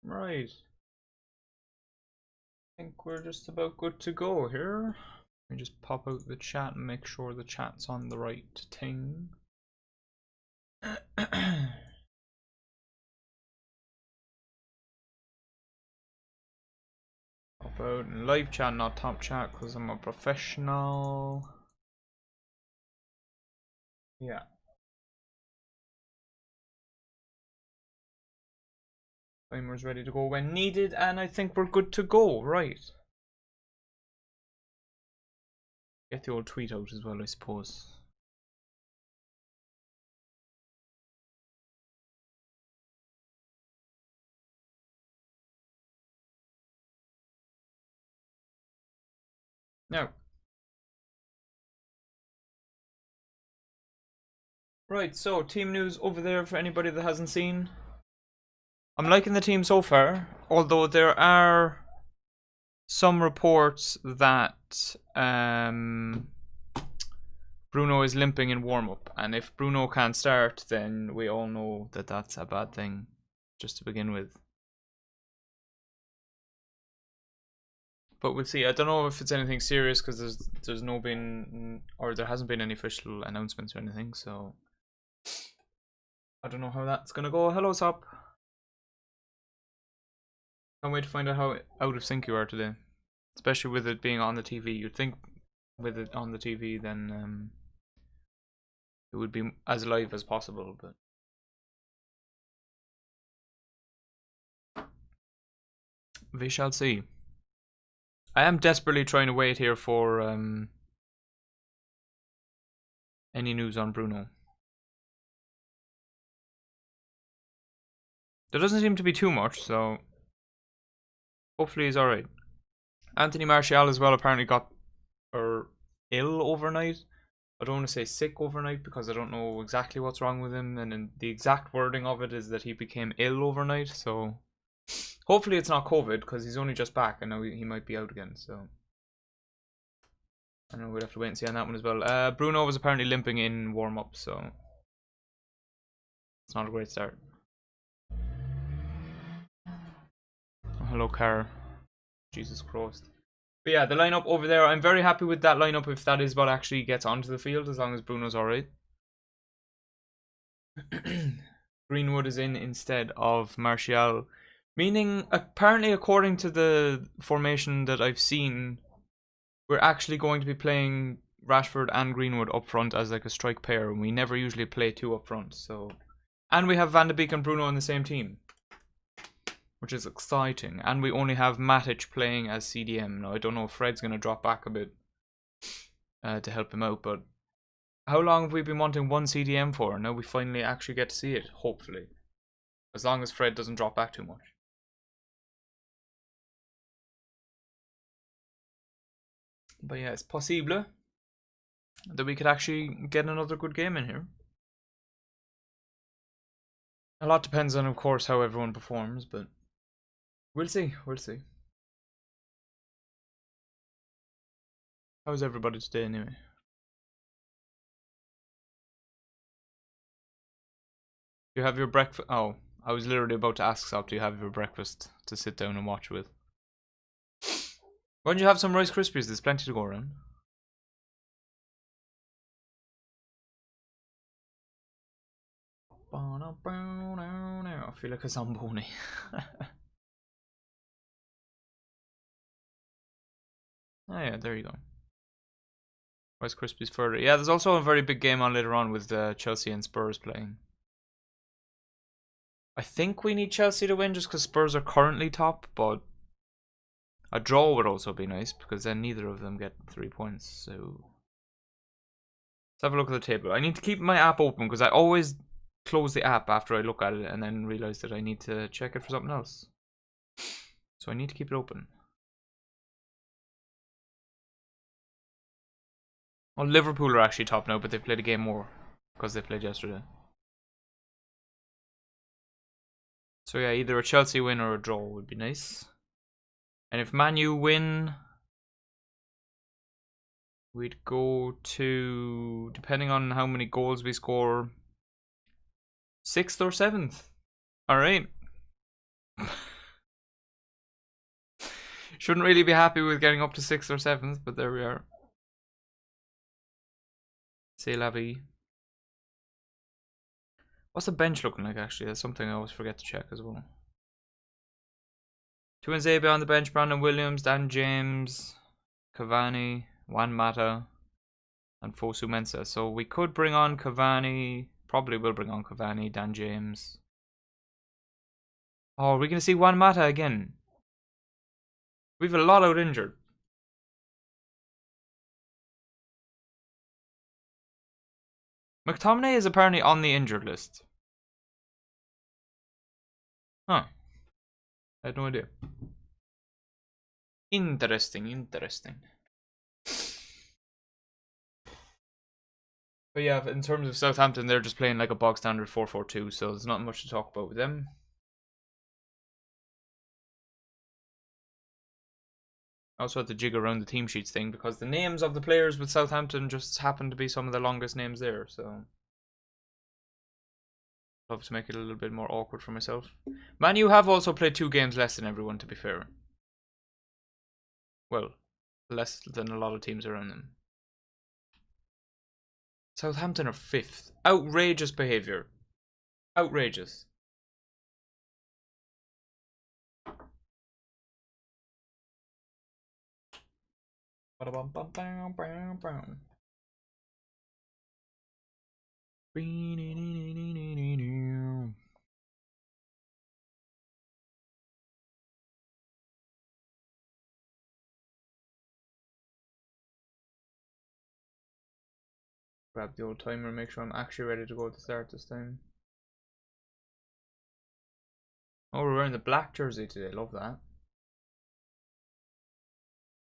Right. I think we're just about good to go here. Let me just pop out the chat and make sure the chat's on the right thing. Pop out in live chat, not top chat, because I'm a professional. Yeah. Timer's ready to go when needed, and I think we're good to go, right? Get the old tweet out as well, I suppose. Now. Right, so team news over there for anybody that hasn't seen. I'm liking the team so far, although there are some reports that Bruno is limping in warm-up, and if Bruno can't start, then we all know that that's a bad thing, just to begin with. But we'll see. I don't know if it's anything serious because there's no been, or there hasn't been any official announcements or anything, so I don't know how that's gonna go. Hello, Sop. Can't wait to find out how out of sync you are today, especially with it being on the TV. You'd think with it on the TV, then it would be as live as possible, but we shall see. I am desperately trying to wait here for any news on Bruno. There doesn't seem to be too much, so hopefully he's alright. Anthony Martial as well apparently got ill overnight. I don't want to say sick overnight because I don't know exactly what's wrong with him, and then the exact wording of it is that he became ill overnight, so hopefully it's not COVID because he's only just back and now he might be out again, so I don't know, we'd have to wait and see on that one as well. Bruno was apparently limping in warm-up, so it's not a great start. Oh, hello, Car. Jesus Christ. But yeah, the lineup over there, I'm very happy with that lineup if that is what actually gets onto the field, as long as Bruno's alright. Greenwood is in instead of Martial, meaning apparently according to the formation that I've seen, we're actually going to be playing Rashford and Greenwood up front as like a strike pair, and we never usually play two up front, so... And we have Van de Beek and Bruno on the same team, which is exciting. And we only have Matic playing as CDM. Now, I don't know if Fred's going to drop back a bit to help him out, but how long have we been wanting one CDM for? Now we finally actually get to see it, hopefully. As long as Fred doesn't drop back too much. But yeah, it's possible that we could actually get another good game in here. A lot depends on, of course, how everyone performs, but we'll see, we'll see. How's everybody today anyway? Do you have your breakfast? Oh, I was literally about to ask Sop, do you have your breakfast to sit down and watch with? Why don't you have some Rice Krispies? There's plenty to go around. I feel like a Zamboni. Oh yeah, there you go. Rice Krispies further. Yeah, there's also a very big game on later on with Chelsea and Spurs playing. I think we need Chelsea to win just because Spurs are currently top, but a draw would also be nice because then neither of them get 3 points. So let's have a look at the table. I need to keep my app open because I always close the app after I look at it and then realize that I need to check it for something else. So I need to keep it open. Well, Liverpool are actually top now, but they played a game more because they played yesterday. So yeah, either a Chelsea win or a draw would be nice. And if Man U win, we'd go to, depending on how many goals we score, 6th or 7th. Alright. Shouldn't really be happy with getting up to 6th or 7th, but there we are. C'est la vie. What's the bench looking like, actually? That's something I always forget to check as well. Tuanzebe on the bench, Brandon Williams, Dan James, Cavani, Juan Mata, and Fosu Mensah. So we could bring on Cavani. Probably will bring on Cavani, Dan James. Oh, are we going to see Juan Mata again? We've a lot out injured. McTominay is apparently on the injured list. Huh. I had no idea. Interesting, interesting. But yeah, in terms of Southampton, they're just playing like a bog standard 4-4-2, so there's not much to talk about with them. I also had to jig around the team sheets thing because the names of the players with Southampton just happen to be some of the longest names there, so love to make it a little bit more awkward for myself. Man U have also played 2 games less than everyone, to be fair. Well, less than a lot of teams around them. Southampton are 5th. Outrageous behaviour. Outrageous. Grab the old timer, make sure I'm actually ready to go at the start this time. Oh, we're wearing the black jersey today. Love that.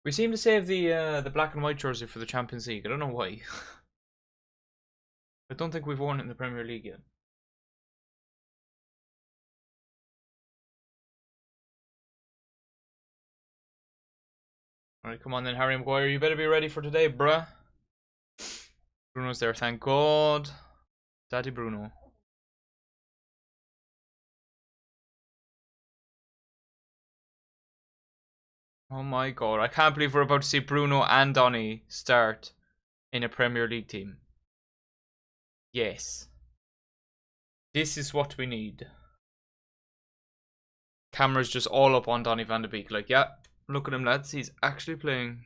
We seem to save the black and white jersey for the Champions League. I don't know why. I don't think we've worn it in the Premier League yet. Alright, come on then, Harry Maguire. You better be ready for today, bruh. Bruno's there, thank God. Daddy Bruno. Oh my God, I can't believe we're about to see Bruno and Donny start in a Premier League team. Yes. This is what we need. Camera's just all up on Donny van de Beek. Like, yeah, look at him, lads. He's actually playing.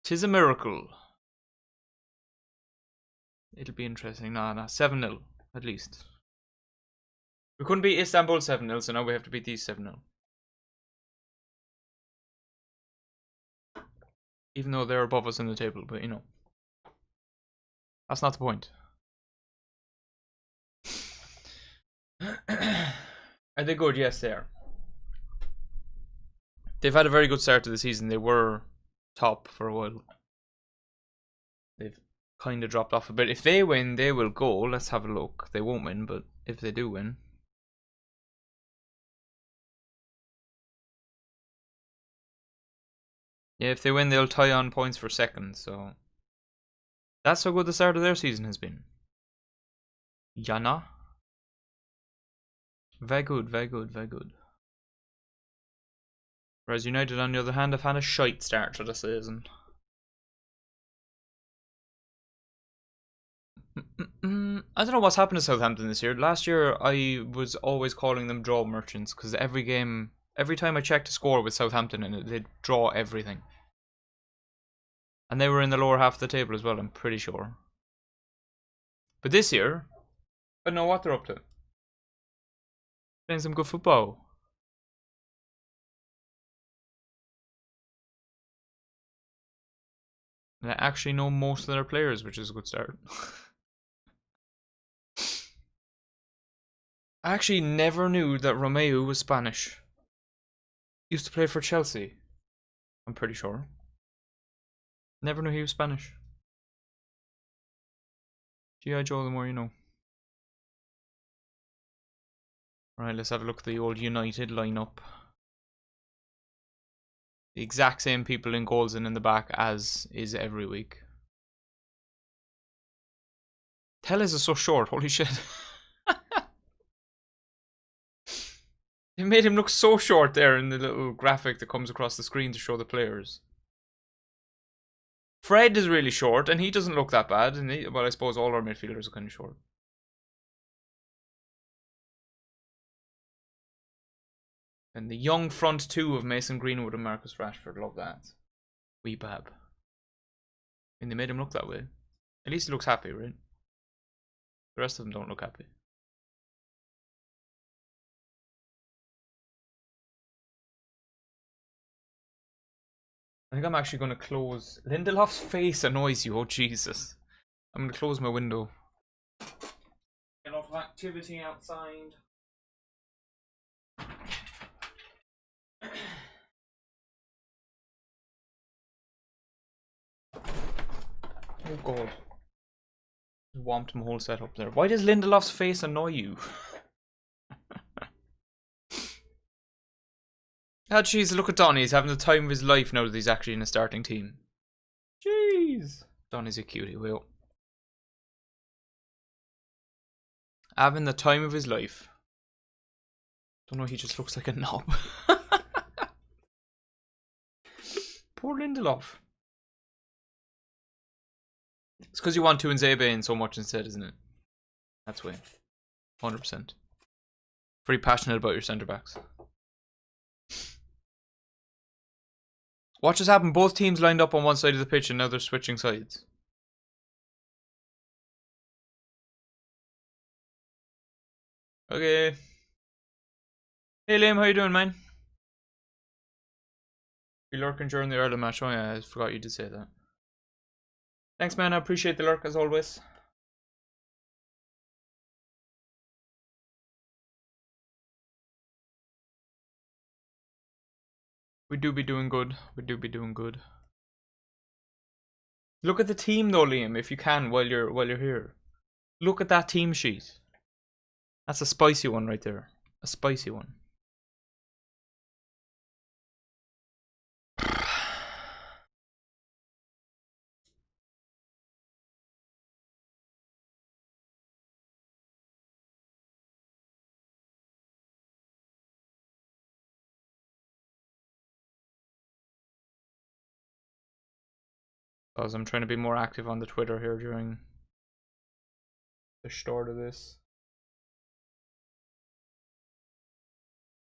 'Tis a miracle. It'll be interesting. Nah, 7-0, at least. We couldn't beat Istanbul 7-0, so now we have to beat these 7-0. Even though they're above us in the table, but you know. That's not the point. Are they good? Yes, they are. They've had a very good start to the season. They were top for a while. They've kind of dropped off a bit. If they win, they will go. Let's have a look. They won't win, but if they do win. Yeah, if they win, they'll tie on points for second, so that's how good the start of their season has been. Jana. Very good, very good, very good. Whereas United, on the other hand, have had a shite start to the season. I don't know what's happened to Southampton this year. Last year, I was always calling them draw merchants because every time I checked a score with Southampton in it, they'd draw everything. And they were in the lower half of the table as well, I'm pretty sure. But this year, I don't know what they're up to. Playing some good football. And I actually know most of their players, which is a good start. I actually never knew that Romeu was Spanish. Used to play for Chelsea, I'm pretty sure. Never knew he was Spanish. G.I. Joe, the more you know. Right, let's have a look at the old United lineup. The exact same people in goals and in the back as is every week. Tellez is so short, holy shit. They made him look so short there in the little graphic that comes across the screen to show the players. Fred is really short, and he doesn't look that bad. And well, I suppose all our midfielders are kind of short. And the young front two of Mason Greenwood and Marcus Rashford. Love that. Wee bab. And they made him look that way. At least he looks happy, right? The rest of them don't look happy. I think I'm actually going to close... Lindelof's face annoys you. Oh, Jesus. I'm going to close my window. A lot of activity outside. Oh, God. Whomped my whole setup there. Why does Lindelof's face annoy you? Oh, jeez, look at Donny. He's having the time of his life now that he's actually in a starting team. Jeez. Donny's a cutie, Will. Having the time of his life. Don't know, he just looks like a knob. Poor Lindelof. It's because you want to Nzebe in so much instead, isn't it? That's why. 100%. Very passionate about your centre backs. Watch this happen. Both teams lined up on one side of the pitch and now they're switching sides. Okay. Hey Liam, how you doing, man? You lurking during the Ireland match? Oh yeah, I forgot you did say that. Thanks, man. I appreciate the lurk as always. We do be doing good. We do be doing good. Look at the team though, Liam, if you can, while you're here. Look at that team sheet. That's a spicy one right there. A spicy one. Because I'm trying to be more active on the Twitter here during the start of this.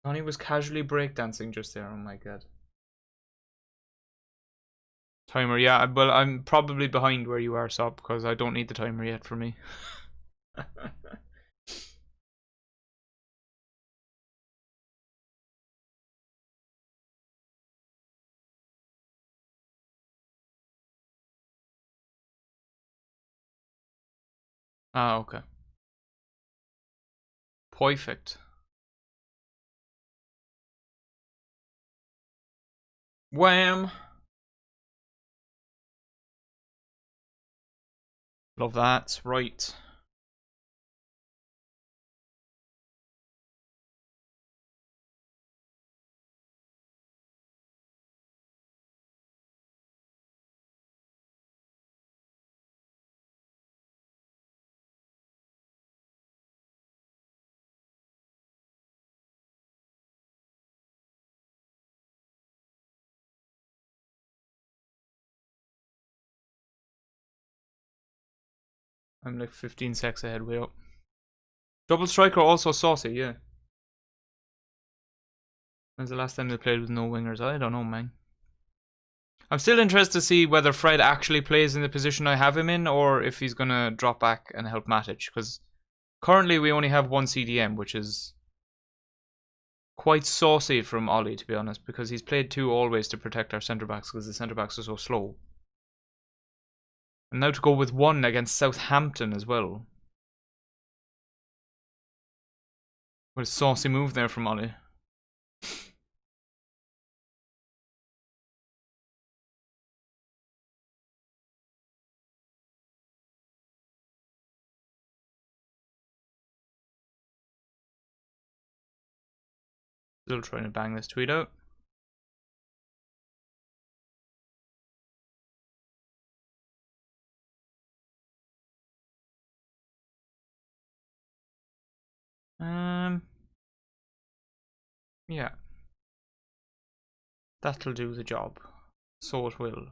Connie was casually breakdancing just there, oh my god. Timer, yeah, well, I'm probably behind where you are, Sob, because I don't need the timer yet for me. Ah, okay. Perfect. Wham! Love that. Right. I'm like 15 secs ahead, way up. Double striker also saucy, yeah. When's the last time they played with no wingers? I don't know, man. I'm still interested to see whether Fred actually plays in the position I have him in, or if he's going to drop back and help Matic, because currently we only have one CDM, which is quite saucy from Ollie, to be honest, because he's played two always to protect our centre-backs, because the centre-backs are so slow. And now to go with one against Southampton as well. What a saucy move there from Ollie. Still trying to bang this tweet out. Yeah. That'll do the job. So it will.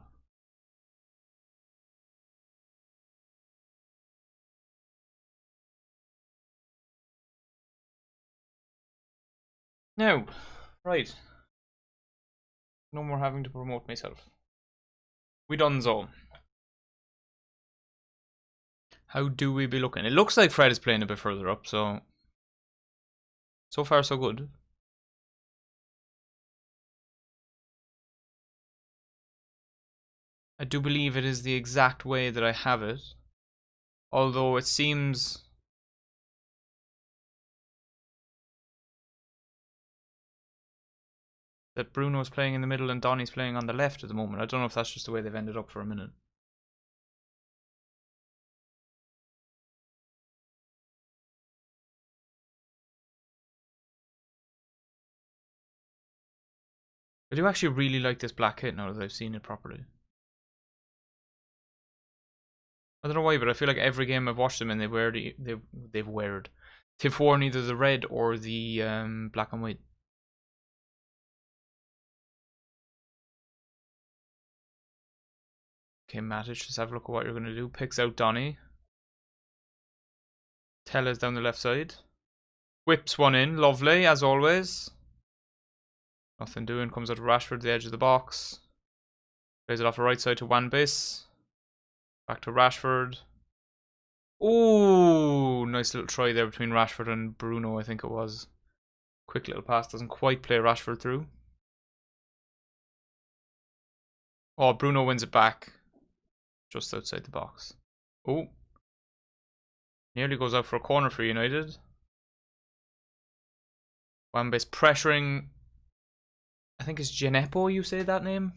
Now, right. No more having to promote myself. We done so. How do we be looking? It looks like Fred is playing a bit further up, so far so good. I do believe it is the exact way that I have it. Although it seems that Bruno's playing in the middle and Donny's playing on the left at the moment. I don't know if that's just the way they've ended up for a minute. I do actually really like this black kit now that I've seen it properly. I don't know why, but I feel like every game I've watched them in, they've worn either the red or the black and white. Okay, Matic, let's have a look at what you're going to do. Picks out Donny. Tella's down the left side. Whips one in, lovely, as always. Nothing doing, comes out to Rashford, the edge of the box. Plays it off the right side to Wan-Bissaka. Back to Rashford. Ooh, nice little try there between Rashford and Bruno, I think it was. Quick little pass, doesn't quite play Rashford through. Oh, Bruno wins it back. Just outside the box. Oh. Nearly goes out for a corner for United. Wan-Bissaka pressuring. I think it's Gineppo, you say that name?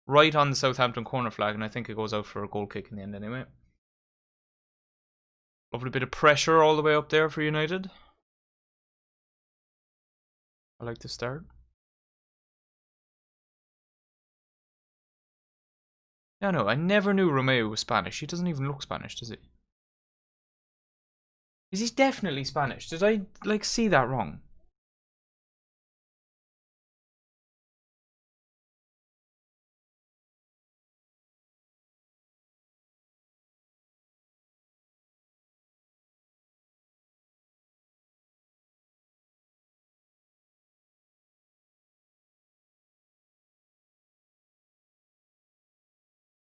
Right on the Southampton corner flag, and I think it goes out for a goal kick in the end anyway. Lovely bit of pressure all the way up there for United. I like the start. Yeah, no, I never knew Romeo was Spanish. He doesn't even look Spanish, does he? Is he definitely Spanish? Did I, like, see that wrong?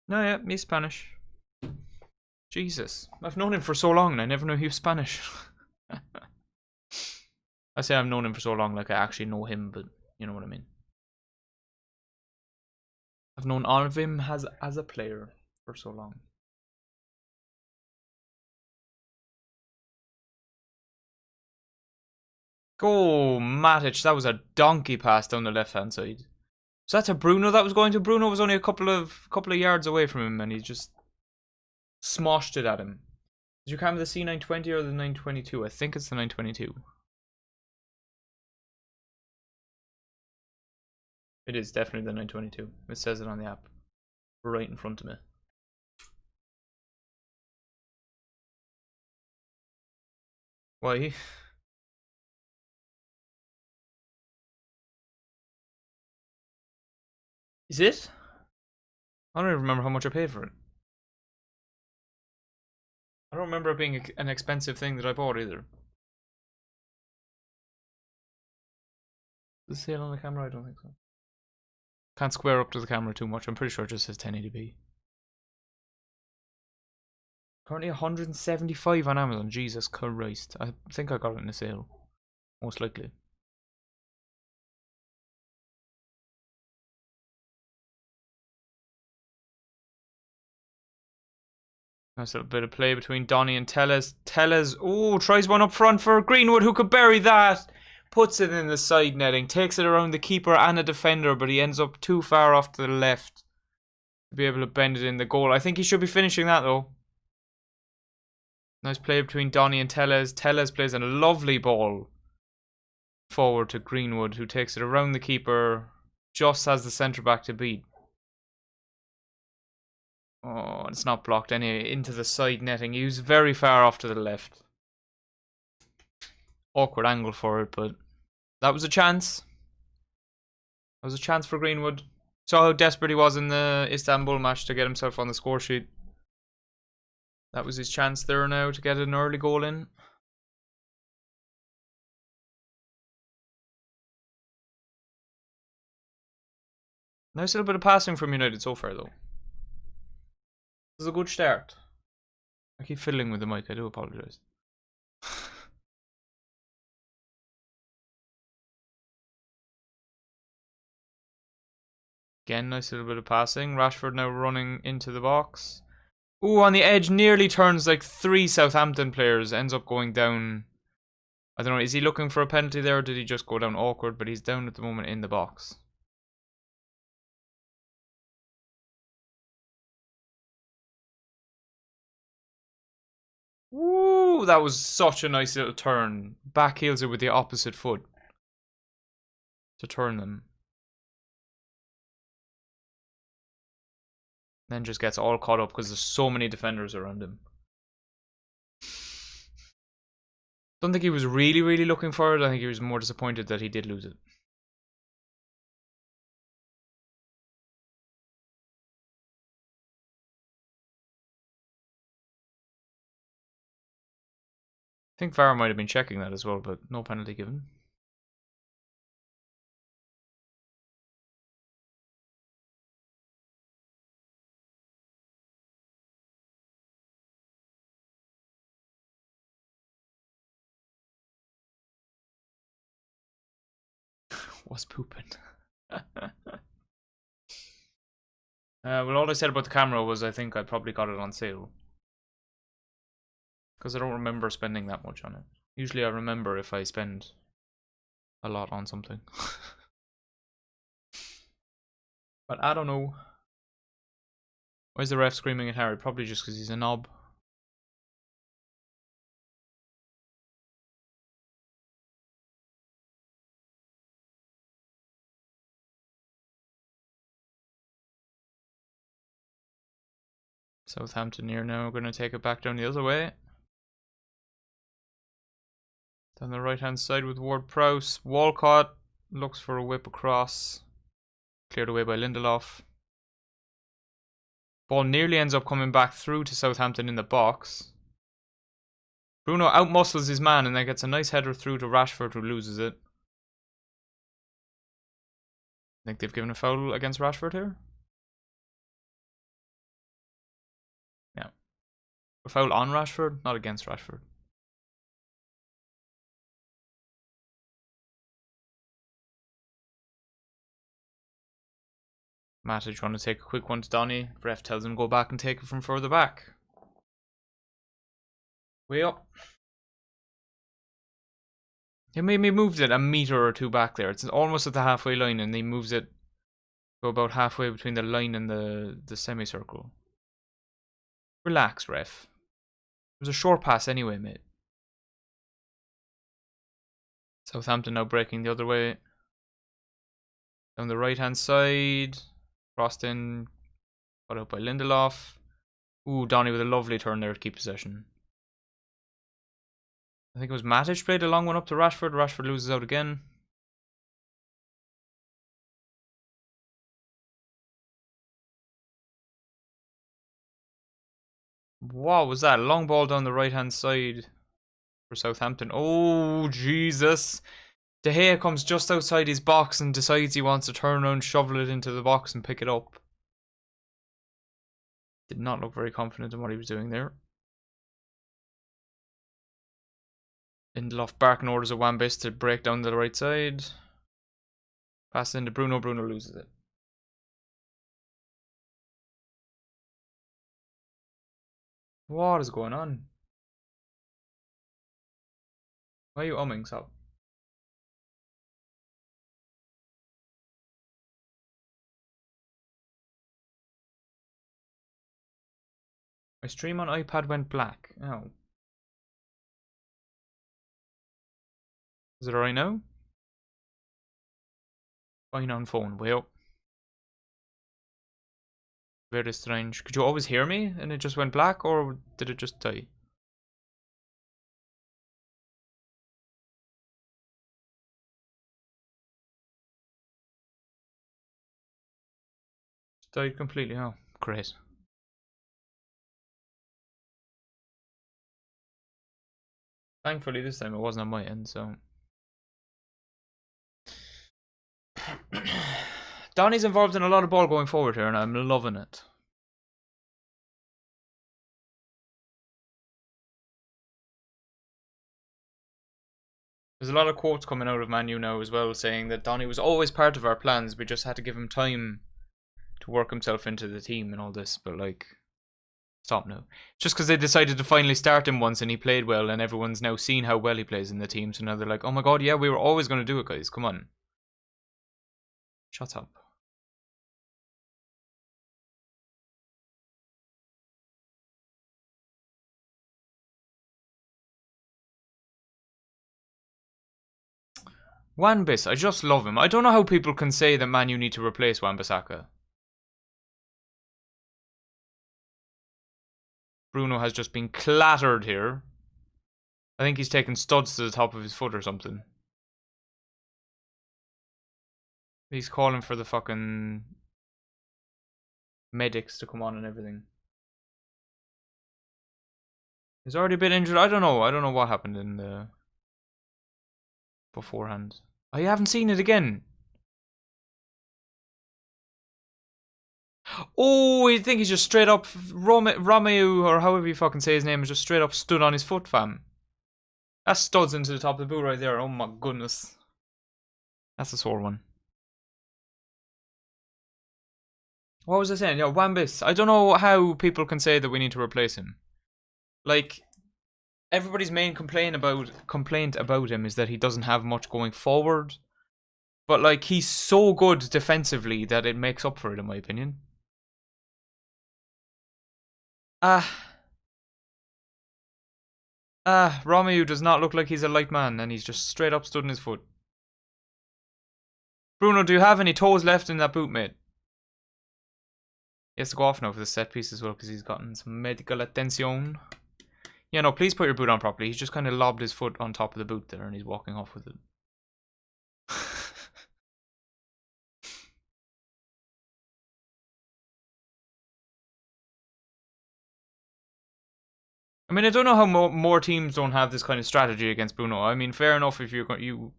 No, yeah, he's Spanish. Jesus, I've known him for so long and I never knew he was Spanish. I say I've known him for so long, like I actually know him, but you know what I mean. I've known all of him as a player for so long. Go, Matic. That was a donkey pass down the left-hand side. So that's a Bruno that was going to. Bruno was only a couple of yards away from him, and he just smoshed it at him. Did you camera the C920 or the 922? I think it's the 922. It is definitely the 922. It says it on the app, right in front of me. Why? Is it? I don't even remember how much I paid for it. I don't remember it being an expensive thing that I bought either. Does it say it on the camera? I don't think so. Can't square up to the camera too much. I'm pretty sure it just says 1080p. Currently 175 on Amazon. Jesus Christ. I think I got it in a sale. Most likely. Nice little bit of play between Donny and Tellez. Tellez, oh, tries one up front for Greenwood, who could bury that. Puts it in the side netting. Takes it around the keeper and a defender, but he ends up too far off to the left to be able to bend it in the goal. I think he should be finishing that, though. Nice play between Donny and Tellez. Tellez plays a lovely ball forward to Greenwood, who takes it around the keeper, just has the centre-back to beat. Oh, it's not blocked anyway. Into the side netting. He was very far off to the left. Awkward angle for it, but That was a chance. That was a chance for Greenwood. Saw how desperate he was in the Istanbul match to get himself on the score sheet. That was his chance there now to get an early goal in. Nice little bit of passing from United so far, though. This is a good start. I keep fiddling with the mic, I do apologise. Again, nice little bit of passing. Rashford now running into the box. Ooh, on the edge, nearly turns like 3 Southampton players. Ends up going down. I don't know, is he looking for a penalty there or did he just go down awkward? But he's down at the moment in the box. Woo, that was such a nice little turn. Back heels it with the opposite foot to turn them. Then just gets all caught up because there's so many defenders around him. Don't think he was really looking for it. I think he was more disappointed that he did lose it. I think VAR might have been checking that as well, but no penalty given. Was pooping. Well, all I said about the camera was I think I probably got it on sale. Because I don't remember spending that much on it. Usually I remember if I spend a lot on something. But I don't know. Why is the ref screaming at Harry? Probably just because he's a knob. Southampton here now going to take it back down the other way. Down the right hand side with Ward-Prowse. Walcott looks for a whip across. Cleared away by Lindelof. Ball nearly ends up coming back through to Southampton in the box. Bruno outmuscles his man and then gets a nice header through to Rashford, who loses it. I think they've given a foul against Rashford here. Yeah. A foul on Rashford, not against Rashford. Matic trying to take a quick one to Donny. Ref tells him to go back and take it from further back. Way up. He maybe moved it a meter or two back there. It's almost at the halfway line and he moves it to about halfway between the line and the semicircle. Relax, ref. It was a short pass anyway, mate. Southampton now breaking the other way. Down the right hand side. Crossed in. Cut out by Lindelof. Ooh, Donny with a lovely turn there to keep possession. I think it was Matic played a long one up to Rashford. Rashford loses out again. What was that? Long ball down the right hand side for Southampton. Oh, Jesus. De Gea comes just outside his box and decides he wants to turn around, shovel it into the box and pick it up. Did not look very confident in what he was doing there. Lindelof barking orders at Wan-Bissaka to break down to the right side. Pass into Bruno. Bruno loses it. What is going on? Why are you umming so? My stream on iPad went black. Oh. Is it alright now? Fine on phone. Way up. Very strange. Could you always hear me and it just went black, or did it just die? Died completely. Oh, great. Thankfully this time it wasn't on my end, so. Donny's involved in a lot of ball going forward here, and I'm loving it. There's a lot of quotes coming out of Man U now as well, saying that Donny was always part of our plans. We just had to give him time to work himself into the team and all this. But like, stop now. Just because they decided to finally start him once and he played well, and everyone's now seen how well he plays in the team. So now they're like, oh my god, yeah, we were always going to do it, guys. Come on. Shut up. Wan-Bissaka, I just love him. I don't know how people can say that Man U need to replace Wan-Bissaka. Bruno has just been clattered here. I think he's taken studs to the top of his foot or something. He's calling for the fucking medics to come on and everything. He's already been injured. I don't know. I don't know what happened in the beforehand. I haven't seen it again. Oh, I think he's just straight up Romeo, or however you fucking say his name, is just straight up stood on his foot, fam. That studs into the top of the boot right there. Oh my goodness. That's a sore one. What was I saying? Yeah, Wan-Bissaka. I don't know how people can say that we need to replace him. Like, everybody's main complaint about him is that he doesn't have much going forward. But like, he's so good defensively that it makes up for it, in my opinion. Romeo does not look like he's a light man, and he's just straight up stood on his foot. Bruno, do you have any toes left in that boot, mate? He has to go off now for the set piece as well, because he's gotten some medical attention. Yeah, no, please put your boot on properly. He's just kind of lobbed his foot on top of the boot there, and he's walking off with it. I mean, I don't know how more teams don't have this kind of strategy against Bruno. I mean, fair enough if you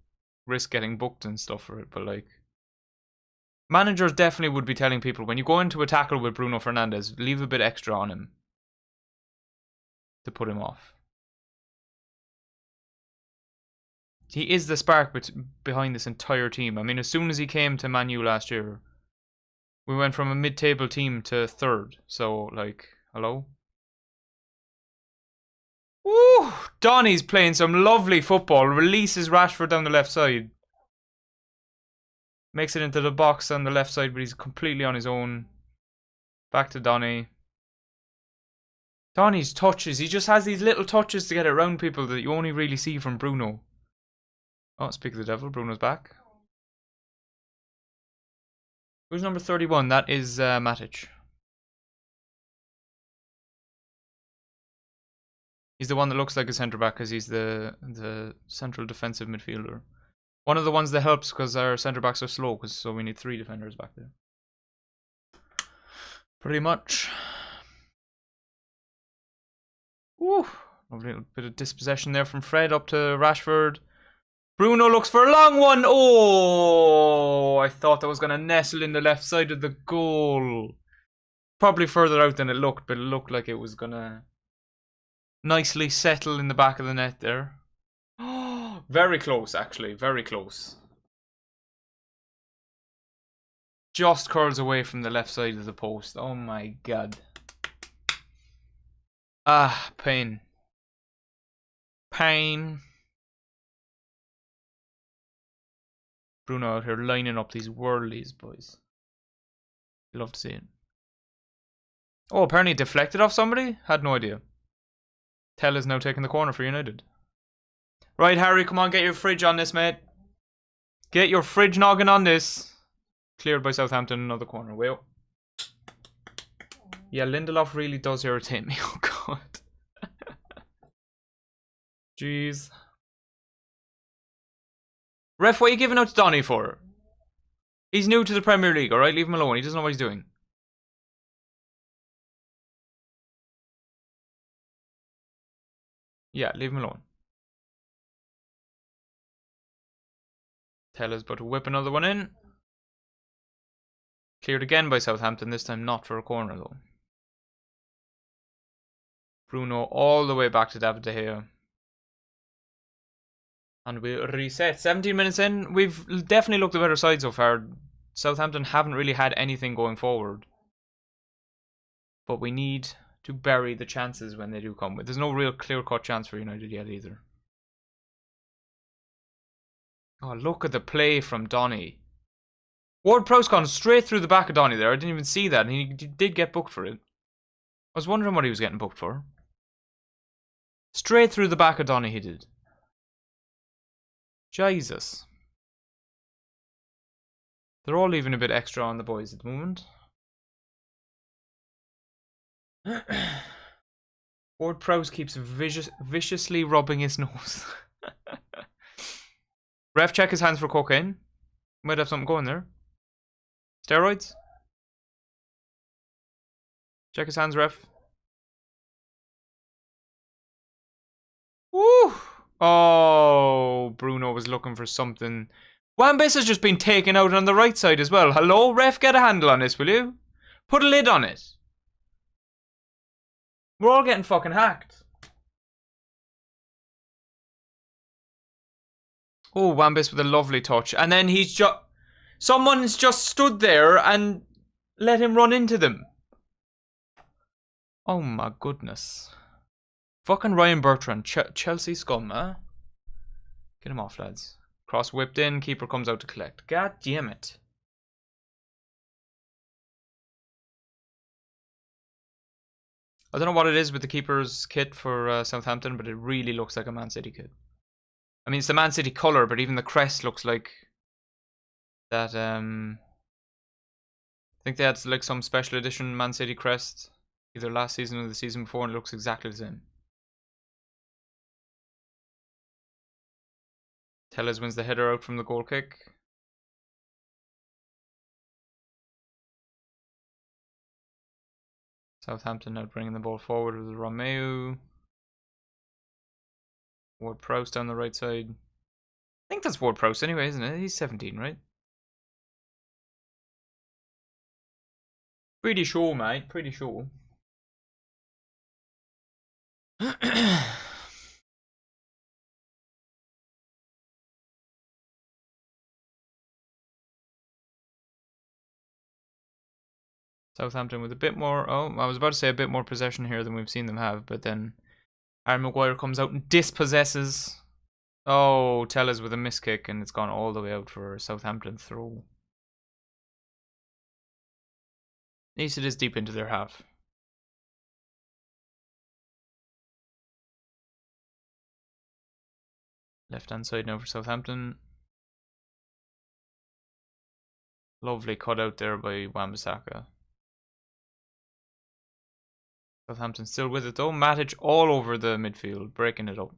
risk getting booked and stuff for it, but like, managers definitely would be telling people, when you go into a tackle with Bruno Fernandes, leave a bit extra on him to put him off. He is the spark behind this entire team. I mean, as soon as he came to Man U last year, we went from a mid-table team to third. So, like, hello? Woo! Donny's playing some lovely football. Releases Rashford down the left side. Makes it into the box on the left side, but he's completely on his own. Back to Donny. Donny's touches. He just has these little touches to get around people that you only really see from Bruno. Oh, speak of the devil, Bruno's back. Who's number 31? That is Matic. He's the one that looks like a centre-back because he's the central defensive midfielder. One of the ones that helps because our centre-backs are slow, so we need 3 defenders back there. Pretty much. Woo! A little bit of dispossession there from Fred up to Rashford. Bruno looks for a long one. Oh, I thought that was going to nestle in the left side of the goal. Probably further out than it looked, but it looked like it was going to nicely settle in the back of the net there. Oh, very close, actually. Very close. Just curls away from the left side of the post. Oh my god. Ah, pain. Pain. Bruno out here lining up these whirlies, boys. Love to see it. Oh, apparently it deflected off somebody? Had no idea. Tell is now taking the corner for United. Right, Harry, come on, get your fridge on this, mate. Get your fridge noggin on this. Cleared by Southampton, another corner. Well. Yeah, Lindelof really does irritate me. Oh, God. Jeez. Ref, what are you giving out to Donny for? He's new to the Premier League, alright? Leave him alone. He doesn't know what he's doing. Yeah, leave him alone. Tell us but to whip another one in. Cleared again by Southampton, this time not for a corner though. Bruno all the way back to David De Gea. And we reset. 17 minutes in. We've definitely looked the better side so far. Southampton haven't really had anything going forward. But we need to bury the chances when they do come. There's no real clear-cut chance for United yet either. Oh, look at the play from Donny. Ward-Prowse gone straight through the back of Donny there. I didn't even see that, and he did get booked for it. I was wondering what he was getting booked for. Straight through the back of Donny he did. Jesus. They're all leaving a bit extra on the boys at the moment. Ward-Prowse keeps viciously rubbing his nose. Ref, check his hands for cocaine. Might have something going there. Steroids? Check his hands, ref. Woo! Oh, Bruno was looking for something. Wan-Bissaka's just been taken out on the right side as well. Hello, ref, get a handle on this, will you? Put a lid on it. We're all getting fucking hacked. Oh, Wan-Bissaka with a lovely touch. And then he's just... Someone's just stood there and let him run into them. Oh my goodness. Fucking Ryan Bertrand, Chelsea scum, huh? Get him off, lads. Cross whipped in, keeper comes out to collect. God damn it. I don't know what it is with the keeper's kit for Southampton, but it really looks like a Man City kit. I mean, it's the Man City colour, but even the crest looks like that. I think they had like some special edition Man City crest, either last season or the season before, and it looks exactly the same. Tellez wins the header out from the goal kick. Southampton now bringing the ball forward with Romeu. Ward-Prowse down the right side. I think that's Ward-Prowse anyway, isn't it? He's 17, right? Pretty sure, mate. Pretty sure. Southampton with a bit more... Oh, I was about to say a bit more possession here than we've seen them have, but then Aaron Maguire comes out and dispossesses. Oh, Tellez with a miss kick, and it's gone all the way out for a Southampton throw. At least it is deep into their half. Left hand side now for Southampton. Lovely cut out there by Wan-Bissaka. Southampton still with it though. Matic all over the midfield, breaking it up.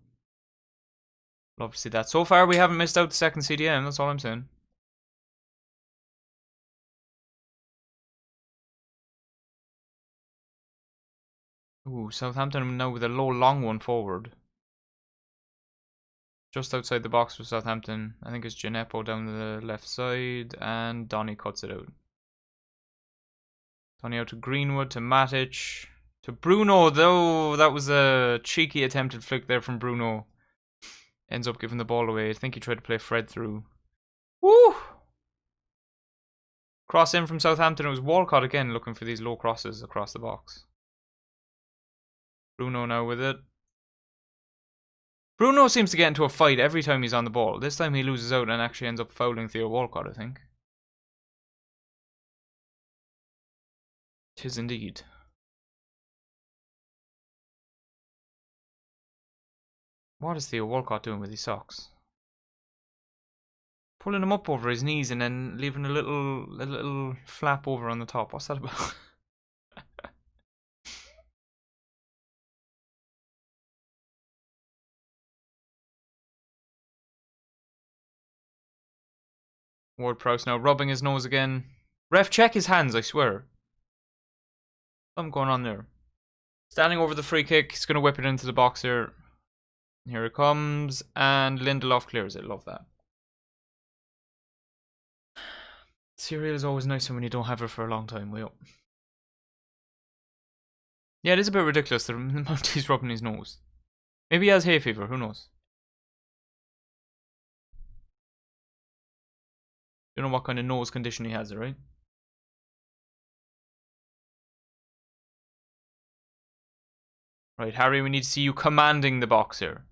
Love to see that. So far we haven't missed out the second CDM, that's all I'm saying. Ooh, Southampton now with a low long one forward. Just outside the box for Southampton. I think it's Gineppo down the left side, and Donny cuts it out. Donny out to Greenwood, to Matic, to Bruno, though that was a cheeky attempted flick there from Bruno. Ends up giving the ball away. I think he tried to play Fred through. Woo! Cross in from Southampton. It was Walcott again looking for these low crosses across the box. Bruno now with it. Bruno seems to get into a fight every time he's on the ball. This time he loses out and actually ends up fouling Theo Walcott, I think. 'Tis indeed. What is Theo Walcott doing with his socks? Pulling him up over his knees and then leaving a little flap over on the top. What's that about? Ward-Prowse now rubbing his nose again. Ref, check his hands, I swear. Something going on there. Standing over the free kick. He's going to whip it into the box here. Here it comes, and Lindelof clears it. Love that. Cereal is always nicer when you don't have it for a long time. Way up. Yeah, it is a bit ridiculous the amount he's rubbing his nose. Maybe he has hay fever, who knows? Don't know what kind of nose condition he has, right? Right, Harry, we need to see you commanding the box here.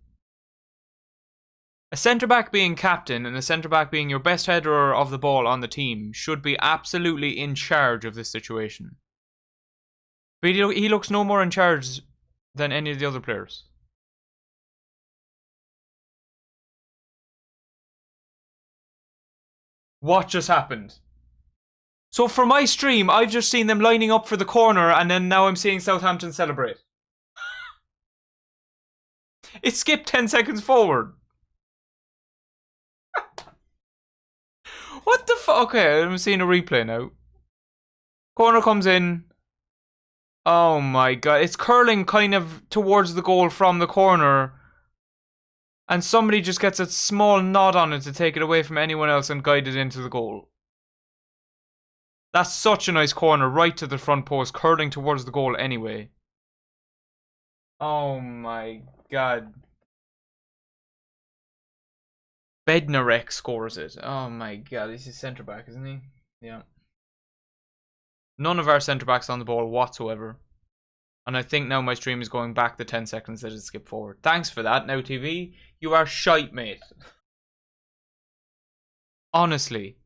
A centre-back being captain and a centre-back being your best header of the ball on the team should be absolutely in charge of this situation. But he looks no more in charge than any of the other players. What just happened? So for my stream, I've just seen them lining up for the corner, and then now I'm seeing Southampton celebrate. It skipped 10 seconds forward. What the fuck? Okay, I'm seeing a replay now. Corner comes in. Oh my god. It's curling kind of towards the goal from the corner. And somebody just gets a small nod on it to take it away from anyone else and guide it into the goal. That's such a nice corner, right to the front post, curling towards the goal anyway. Oh my god. Bednarek scores it. Oh my god, he's his centre back, isn't he? Yeah. None of our centre backs on the ball whatsoever. And I think now my stream is going back the 10 seconds that it skipped forward. Thanks for that, Now TV. You are shite, mate. Honestly.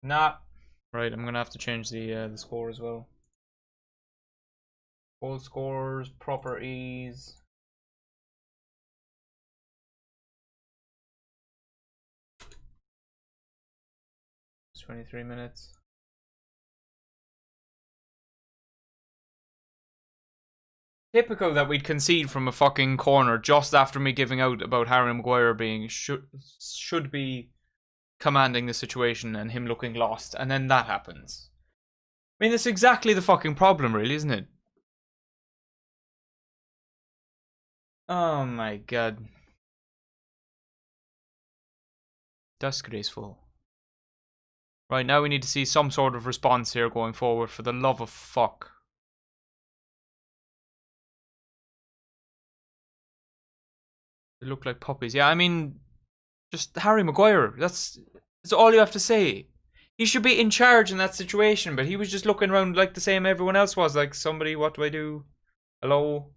Nah. Right, I'm gonna have to change the score as well. Goal scores, properties. It's 23 minutes. Typical that we'd concede from a fucking corner just after me giving out about Harry Maguire being should be commanding the situation and him looking lost, and then that happens. I mean, that's exactly the fucking problem, really, isn't it? Oh my god. Disgraceful. Right, now we need to see some sort of response here going forward, for the love of fuck. They look like puppies. Yeah, I mean, just Harry Maguire. That's all you have to say. He should be in charge in that situation, but he was just looking around like the same everyone else was. Like, somebody, what do I do? Hello?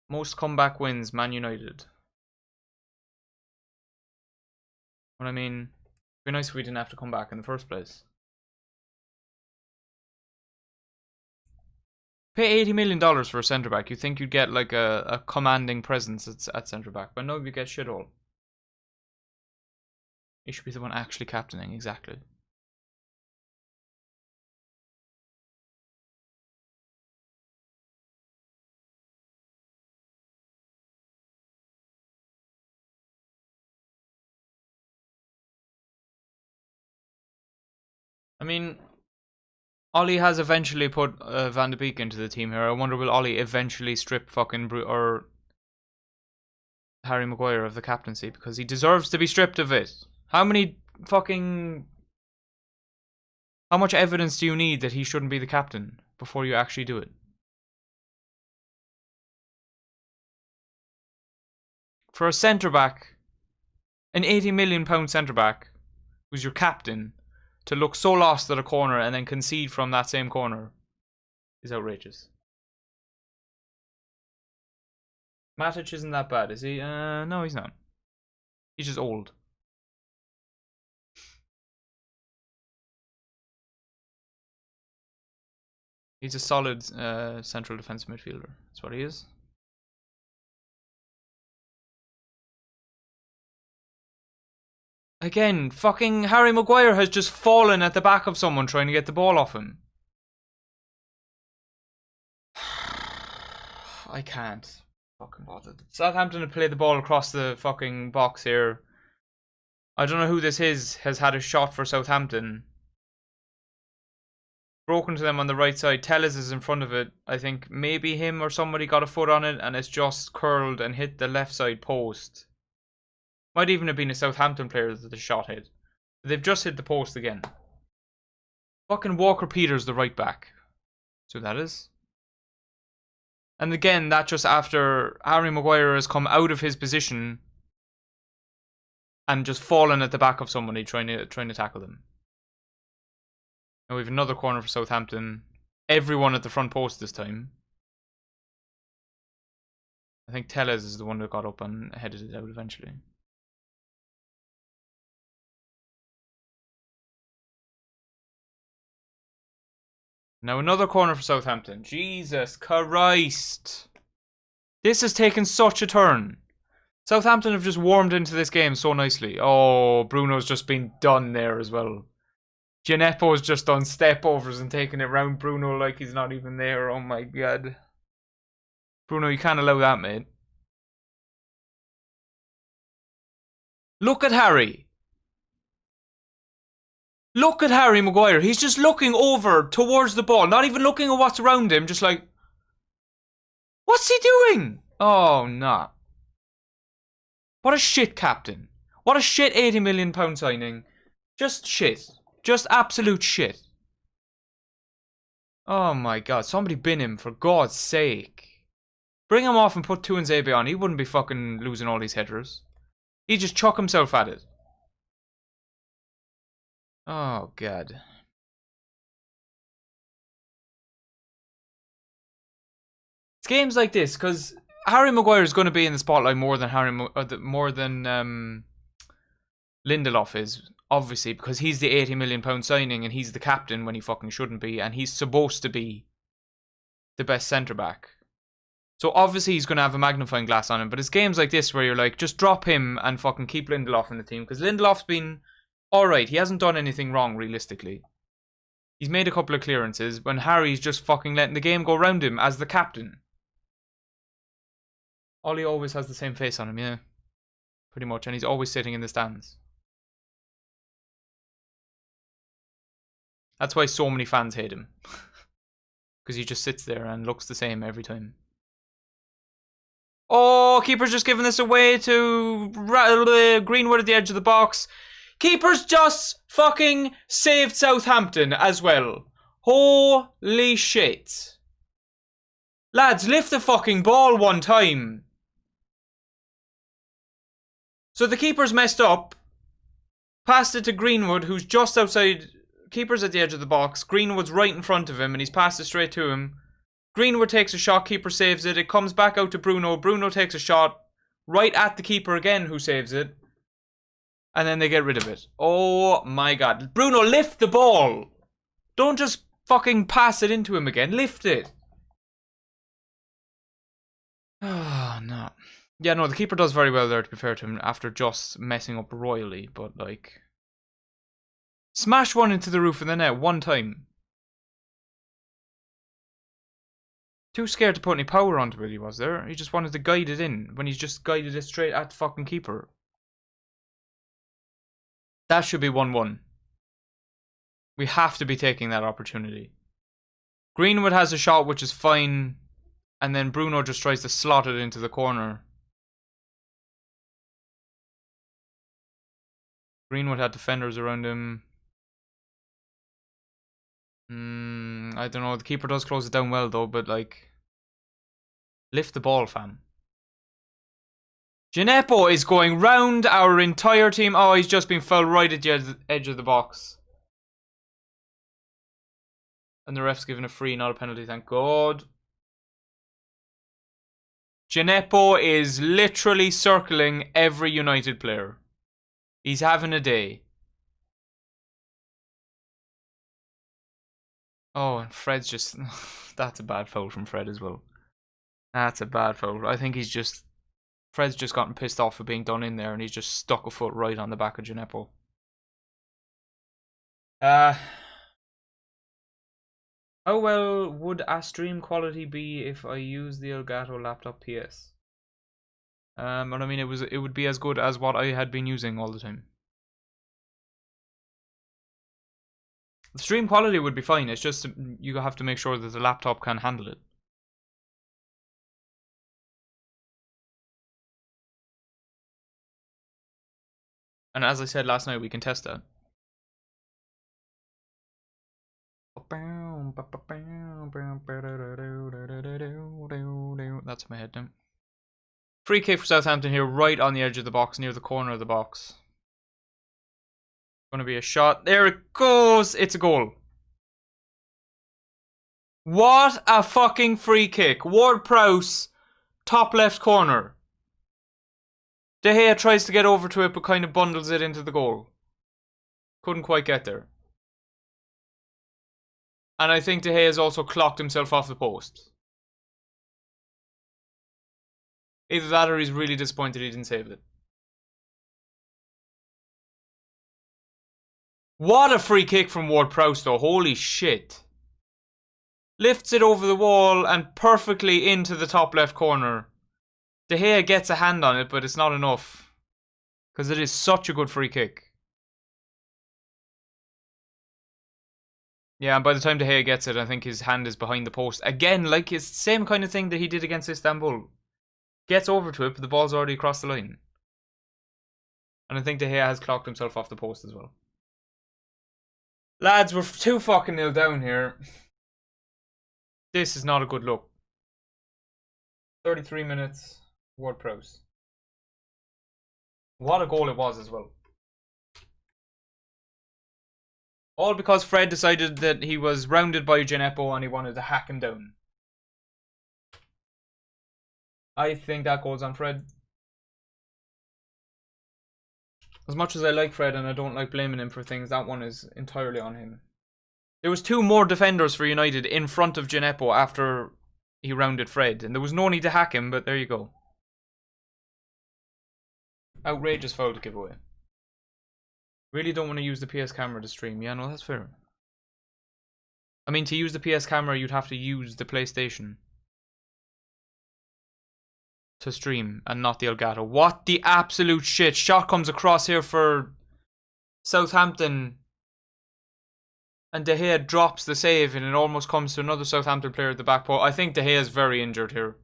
Most comeback wins, Man United. What I mean, it'd be nice if we didn't have to come back in the first place. Pay $80 million for a centre back. You think you'd get like a commanding presence at centre back, but no, you get shit all. You should be the one actually captaining, exactly. I mean, Ollie has eventually put Van de Beek into the team here. I wonder will Ollie eventually strip fucking or Harry Maguire of the captaincy, because he deserves to be stripped of it. How much evidence do you need that he shouldn't be the captain before you actually do it? For a centre back, an £80 million centre back, who's your captain, to look so lost at a corner and then concede from that same corner is outrageous. Matic isn't that bad, is he? No, he's not. He's just old. He's a solid central defensive midfielder. That's what he is. Again, fucking Harry Maguire has just fallen at the back of someone trying to get the ball off him. I can't. Fucking bothered. Southampton have played the ball across the fucking box here. I don't know who this is, has had a shot for Southampton. Broken to them on the right side. Tellez is in front of it. I think maybe him or somebody got a foot on it and it's just curled and hit the left side post. Might even have been a Southampton player that the shot hit. They've just hit the post again. Fucking Walker Peters, the right back. So that is. And again, that just after Harry Maguire has come out of his position and just fallen at the back of somebody trying to tackle them. Now we have another corner for Southampton. Everyone at the front post this time. I think Tellez is the one that got up and headed it out eventually. Now another corner for Southampton. Jesus Christ. This has taken such a turn. Southampton have just warmed into this game so nicely. Oh, Bruno's just been done there as well. Gineppo's just done step-overs and taking it round Bruno like he's not even there. Oh my god. Bruno, you can't allow that, mate. Look at Harry. Look at Harry Maguire. He's just looking over towards the ball. Not even looking at what's around him. Just like, what's he doing? Oh, nah. What a shit captain. What a shit £80 million signing. Just shit. Just absolute shit. Oh my god. Somebody bin him for God's sake. Bring him off and put Tuanzebe on. He wouldn't be fucking losing all these headers. He'd just chuck himself at it. Oh god. It's games like this because Harry Maguire is going to be in the spotlight more than Lindelof is, obviously, because he's the £80 million signing and he's the captain when he fucking shouldn't be, and he's supposed to be the best centre back. So obviously he's going to have a magnifying glass on him, but it's games like this where you're like, just drop him and fucking keep Lindelof in the team, because Lindelof's been alright. He hasn't done anything wrong, realistically. He's made a couple of clearances when Harry's just fucking letting the game go round him as the captain. Ollie always has the same face on him, yeah. Pretty much, and he's always sitting in the stands. That's why so many fans hate him. Because he just sits there and looks the same every time. Oh, keeper's just giving this away to Greenwood at the edge of the box. Keeper's just fucking saved Southampton as well. Holy shit. Lads, lift the fucking ball one time. So the keeper's messed up. Passed it to Greenwood, who's just outside. Keeper's at the edge of the box. Greenwood's right in front of him, and he's passed it straight to him. Greenwood takes a shot. Keeper saves it. It comes back out to Bruno. Bruno takes a shot right at the keeper again, who saves it. And then they get rid of it. Oh my god. Bruno, lift the ball. Don't just fucking pass it into him again. Lift it. Oh, no. Yeah, no, the keeper does very well there, to be fair to him, after just messing up royally, but like... Smash one into the roof of the net one time. Too scared to put any power onto it, he was there. He just wanted to guide it in, when he's just guided it straight at the fucking keeper. That should be 1-1. We have to be taking that opportunity. Greenwood has a shot, which is fine, and then Bruno just tries to slot it into the corner. Greenwood had defenders around him. I don't know. The keeper does close it down well, though, but, like... Lift the ball, fam. Gineppo is going round our entire team. Oh, he's just been fouled right at the edge of the box. And the ref's given a free, not a penalty, thank God. Gineppo is literally circling every United player. He's having a day. Oh, and Fred's just... That's a bad foul from Fred as well. That's a bad foul. I think he's just Fred's just gotten pissed off for being done in there, and he's just stuck a foot right on the back of Gineppo. How well would a stream quality be if I use the Elgato laptop PS? And I mean, it would be as good as what I had been using all the time. The stream quality would be fine. It's just you have to make sure that the laptop can handle it. And as I said last night, we can test that. That's my head now. Free kick for Southampton here, right on the edge of the box, near the corner of the box. Going to be a shot. There it goes. It's a goal. What a fucking free kick. Ward-Prowse, top left corner. De Gea tries to get over to it, but kind of bundles it into the goal. Couldn't quite get there. And I think De Gea has also clocked himself off the post. Either that or he's really disappointed he didn't save it. What a free kick from Ward-Prowse though, holy shit. Lifts it over the wall and perfectly into the top left corner. De Gea gets a hand on it, but it's not enough. Because it is such a good free kick. Yeah, and by the time De Gea gets it, I think his hand is behind the post. Again, like his same kind of thing that he did against Istanbul. Gets over to it, but the ball's already across the line. And I think De Gea has clocked himself off the post as well. Lads, we're 2-0 down here. This is not a good look. 33 minutes. Ward-Prowse. What a goal it was as well. All because Fred decided that he was rounded by Gineppo and he wanted to hack him down. I think that goes on Fred. As much as I like Fred and I don't like blaming him for things, that one is entirely on him. There was 2 more defenders for United in front of Gineppo after he rounded Fred. And there was no need to hack him, but there you go. Outrageous foul to give away. Really don't want to use the PS camera to stream. Yeah, no, that's fair. I mean, to use the PS camera, you'd have to use the PlayStation to stream and not the Elgato. What the absolute shit. Shot comes across here for Southampton. And De Gea drops the save and it almost comes to another Southampton player at the back post. I think De Gea is very injured here.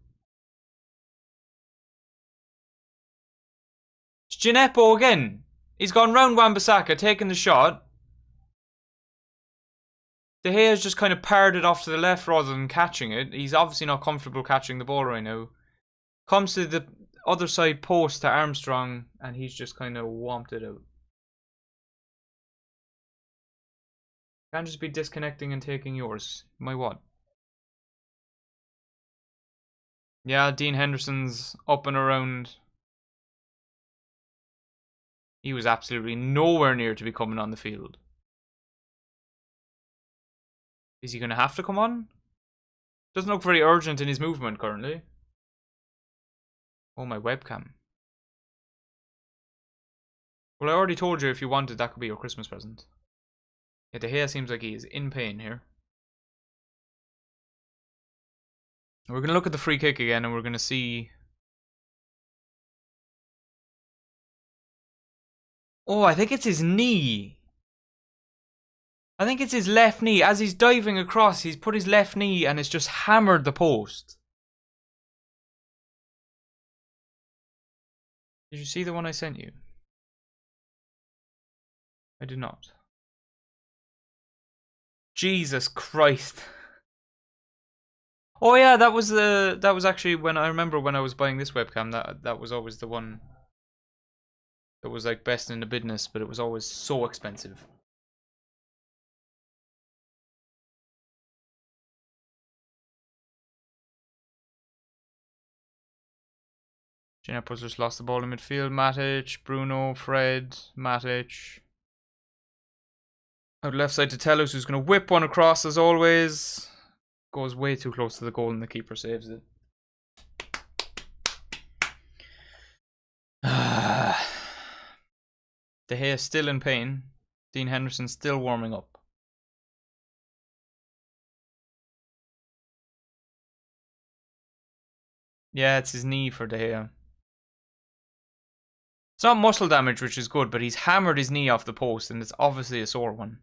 It's Gineppo again. He's gone round Wan-Bissaka, taking the shot. De Gea's just kind of parred it off to the left rather than catching it. He's obviously not comfortable catching the ball right now. Comes to the other side post to Armstrong and he's just kind of whomped it out. Can't just be disconnecting and taking yours. My what? Yeah, Dean Henderson's up and around. He was absolutely nowhere near to be coming on the field. Is he going to have to come on? Doesn't look very urgent in his movement currently. Oh, my webcam. Well, I already told you if you wanted, that could be your Christmas present. Yeah, De Gea seems like he is in pain here. We're going to look at the free kick again and we're going to see... Oh, I think it's his knee. I think it's his left knee. As he's diving across, he's put his left knee and it's just hammered the post. Did you see the one I sent you? I did not. Jesus Christ. Oh yeah, that was actually when I remember when I was buying this webcam, that was always the one that was like best in the business, but it was always so expensive. Gineppo's just lost the ball in midfield. Matic, Bruno, Fred, Matic. Out left side to Tellus, who's going to whip one across as always. Goes way too close to the goal and the keeper saves it. De Gea still in pain. Dean Henderson still warming up. Yeah, it's his knee for De Gea. It's not muscle damage, which is good, but he's hammered his knee off the post, and it's obviously a sore one.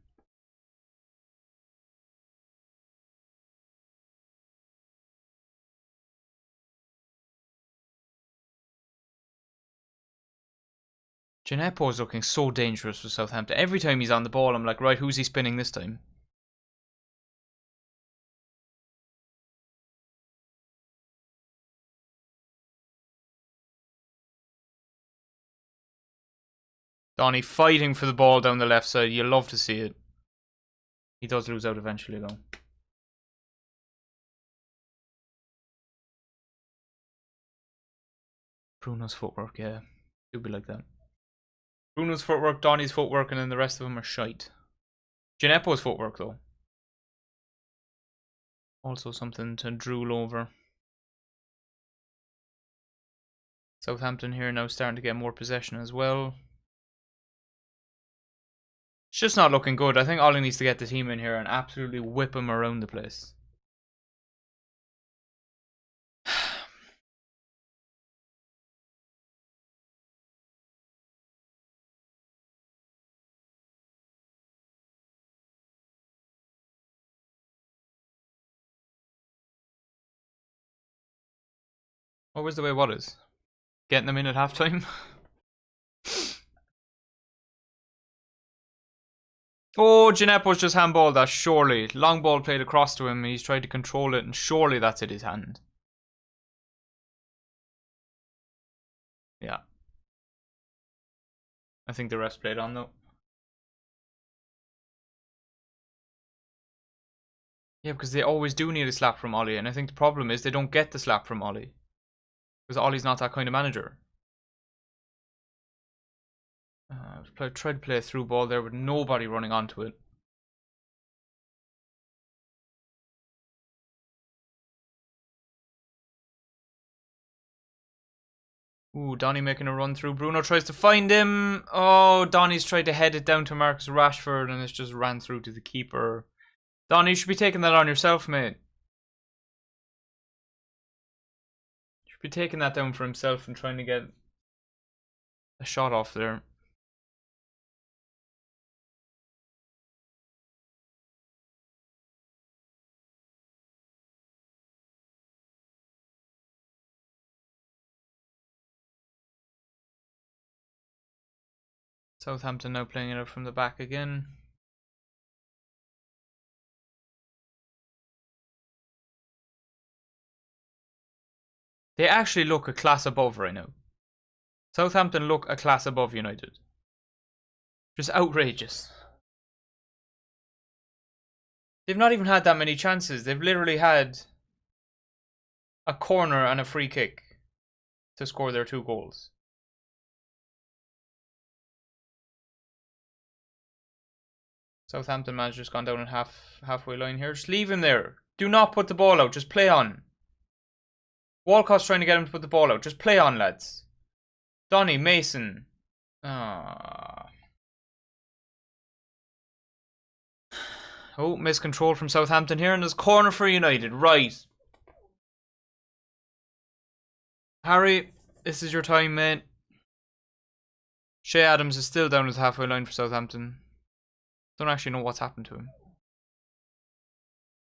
Gineppo's looking so dangerous for Southampton. Every time he's on the ball, I'm like, right, who's he spinning this time? Donny fighting for the ball down the left side. You love to see it. He does lose out eventually, though. Bruno's footwork, yeah. Do be like that. Bruno's footwork, Donny's footwork, and then the rest of them are shite. Gineppo's footwork, though. Also something to drool over. Southampton here now starting to get more possession as well. It's just not looking good. I think Ollie needs to get the team in here and absolutely whip him around the place. What was the way what is? Getting them in at halftime? Oh, Gineppo's just handballed that, surely. Long ball played across to him. He's tried to control it, and surely that's at his hand. Yeah. I think the rest played on, though. Yeah, because they always do need a slap from Ollie, and I think the problem is they don't get the slap from Ollie. Because Ollie's not that kind of manager. Tried to play a through ball there with nobody running onto it. Ooh, Donny making a run through. Bruno tries to find him. Oh, Donny's tried to head it down to Marcus Rashford and it's just ran through to the keeper. Donny, you should be taking that on yourself, mate. You should be taking that down for himself and trying to get a shot off there. Southampton now playing it out from the back again. They actually look a class above right now. Southampton look a class above United. Just outrageous. They've not even had that many chances. They've literally had a corner and a free kick to score their 2 goals. Southampton man's just gone down in halfway line here. Just leave him there. Do not put the ball out. Just play on. Walcott's trying to get him to put the ball out. Just play on, lads. Donny, Mason. Oh, miscontrol from Southampton here. And there's corner for United. Right. Harry, this is your time, mate. Shea Adams is still down at the halfway line for Southampton. Don't actually know what's happened to him.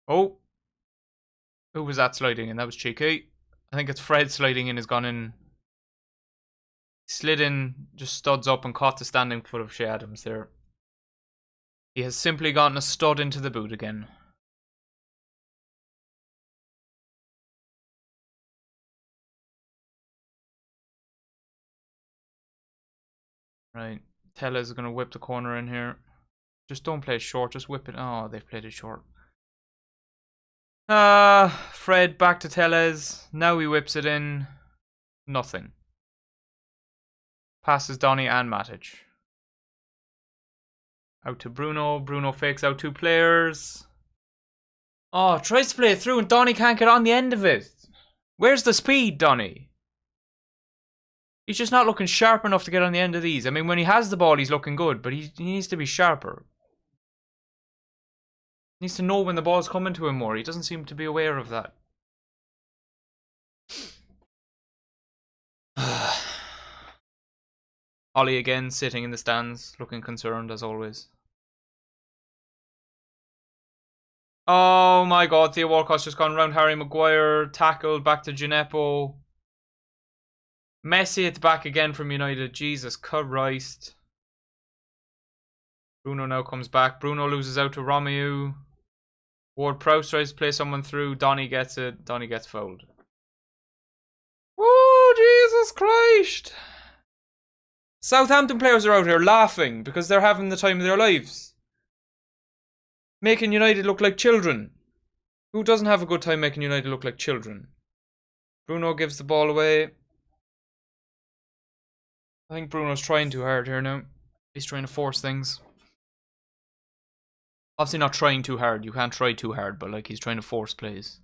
Oh. Who was that sliding in? That was cheeky. I think it's Fred sliding in has gone in. Slid in, just studs up and caught the standing foot of Shea Adams there. He has simply gotten a stud into the boot again. Right. Tellez is going to whip the corner in here. Just don't play it short, just whip it. Oh, they've played it short. Fred back to Tellez. Now he whips it in. Nothing. Passes Donny and Matic. Out to Bruno. Bruno fakes out 2 players. Oh, tries to play it through and Donny can't get on the end of it. Where's the speed, Donny? He's just not looking sharp enough to get on the end of these. I mean, when he has the ball, he's looking good, but he needs to be sharper. He needs to know when the ball's coming to him more. He doesn't seem to be aware of that. Ollie again, sitting in the stands, looking concerned as always. Oh my god, Theo Walcott's just gone around Harry Maguire, tackled, back to Gineppo. Messi at the back again from United. Jesus Christ. Bruno now comes back. Bruno loses out to Romeu. Ward-Prowse tries to play someone through. Donny gets it. Donny gets fouled. Oh, Jesus Christ. Southampton players are out here laughing because they're having the time of their lives. Making United look like children. Who doesn't have a good time making United look like children? Bruno gives the ball away. I think Bruno's trying too hard here now. He's trying to force things. Obviously not trying too hard. You can't try too hard, but like he's trying to force plays.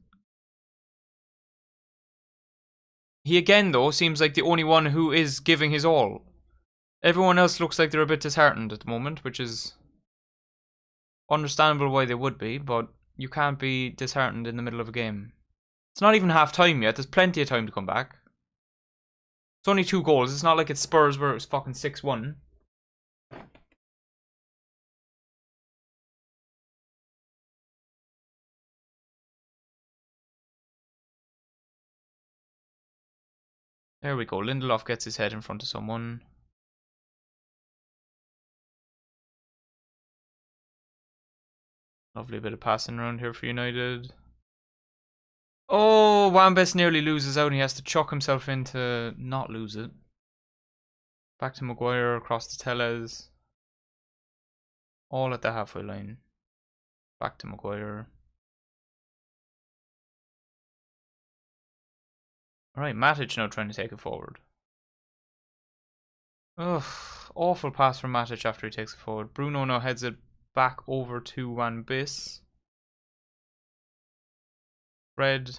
He again, though, seems like the only one who is giving his all. Everyone else looks like they're a bit disheartened at the moment, which is understandable why they would be, but you can't be disheartened in the middle of a game. It's not even half time yet. There's plenty of time to come back. It's only 2 goals. It's not like it's Spurs where it was fucking 6-1. There we go. Lindelof gets his head in front of someone. Lovely bit of passing around here for United. Oh, Wan-Bissaka nearly loses out and he has to chuck himself in to not lose it. Back to Maguire, across to Tellez. All at the halfway line. Back to Maguire. Alright, Matic now trying to take it forward. Ugh, awful pass from Matic after he takes it forward. Bruno now heads it back over to Wan-Bissaka. Fred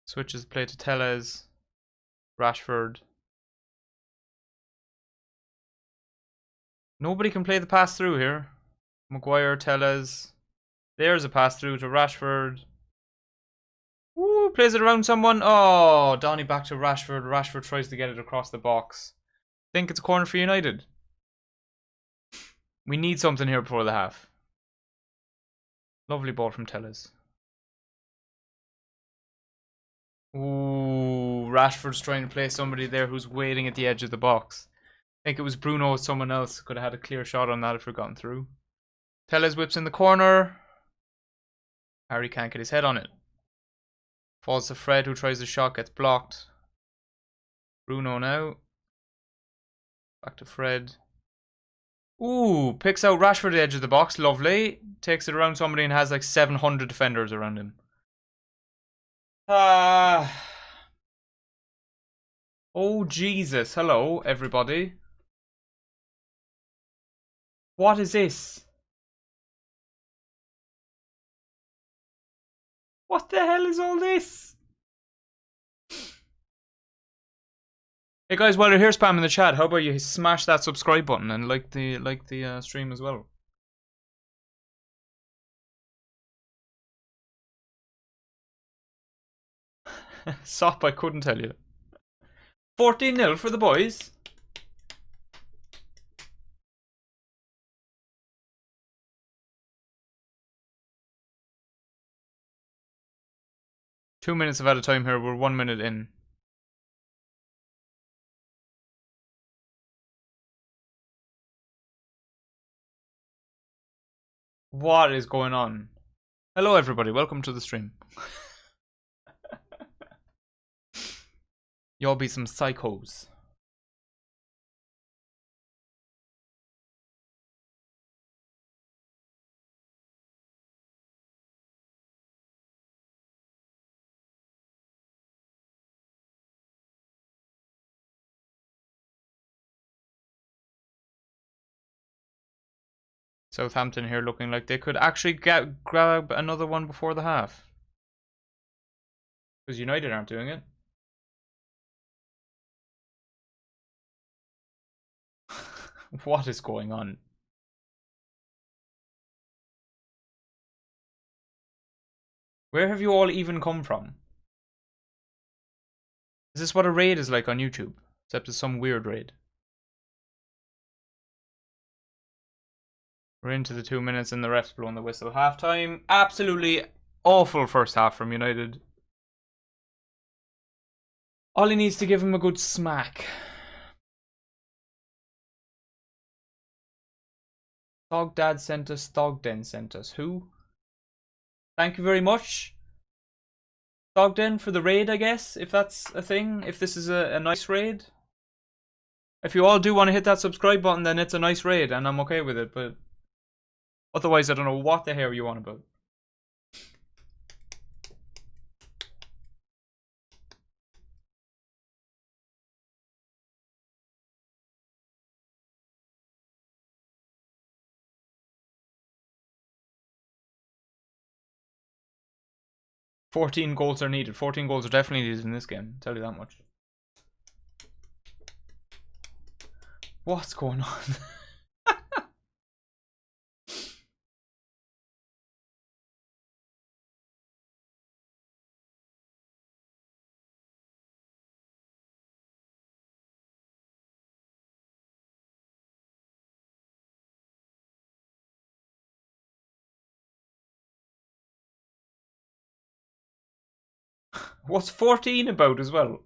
switches the play to Tellez. Rashford. Nobody can play the pass through here. Maguire, Tellez. There's a pass through to Rashford. Ooh, plays it around someone. Oh, Donny back to Rashford. Rashford tries to get it across the box. Think it's a corner for United. We need something here before the half. Lovely ball from Tellez. Ooh, Rashford's trying to play somebody there who's waiting at the edge of the box. I think it was Bruno or someone else. Could have had a clear shot on that if we'd gotten through. Tellez whips in the corner. Harry can't get his head on it. Falls to Fred, who tries the shot, gets blocked. Bruno now. Back to Fred. Ooh, picks out Rashford at the edge of the box. Lovely. Takes it around somebody and has like 700 defenders around him. Oh, Jesus. Hello, everybody. What is this? What the hell is all this? Hey guys, while you're here spamming the chat, how about you smash that subscribe button and like the stream as well. Sop, I couldn't tell you. 14-0 for the boys. Two minutes of out of time here. We're 1 minute in. What is going on? Hello everybody, welcome to the stream. Y'all be some psychos. Southampton here looking like they could actually grab another one before the half. Because United aren't doing it. What is going on? Where have you all even come from? Is this what a raid is like on YouTube? Except it's some weird raid. We're into the 2 minutes and the ref's blowing the whistle. Half time. Absolutely awful first half from United. All he needs to give him a good smack. Thogdad sent us, Thogden sent us. Who? Thank you very much, Thogden, for the raid, I guess, if that's a thing. If this is a nice raid. If you all do want to hit that subscribe button, then it's a nice raid, and I'm okay with it, but otherwise I don't know what the hell you want about. "14 goals are needed." 14 goals are definitely needed in this game, I'll tell you that much. What's going on? What's 14 about as well?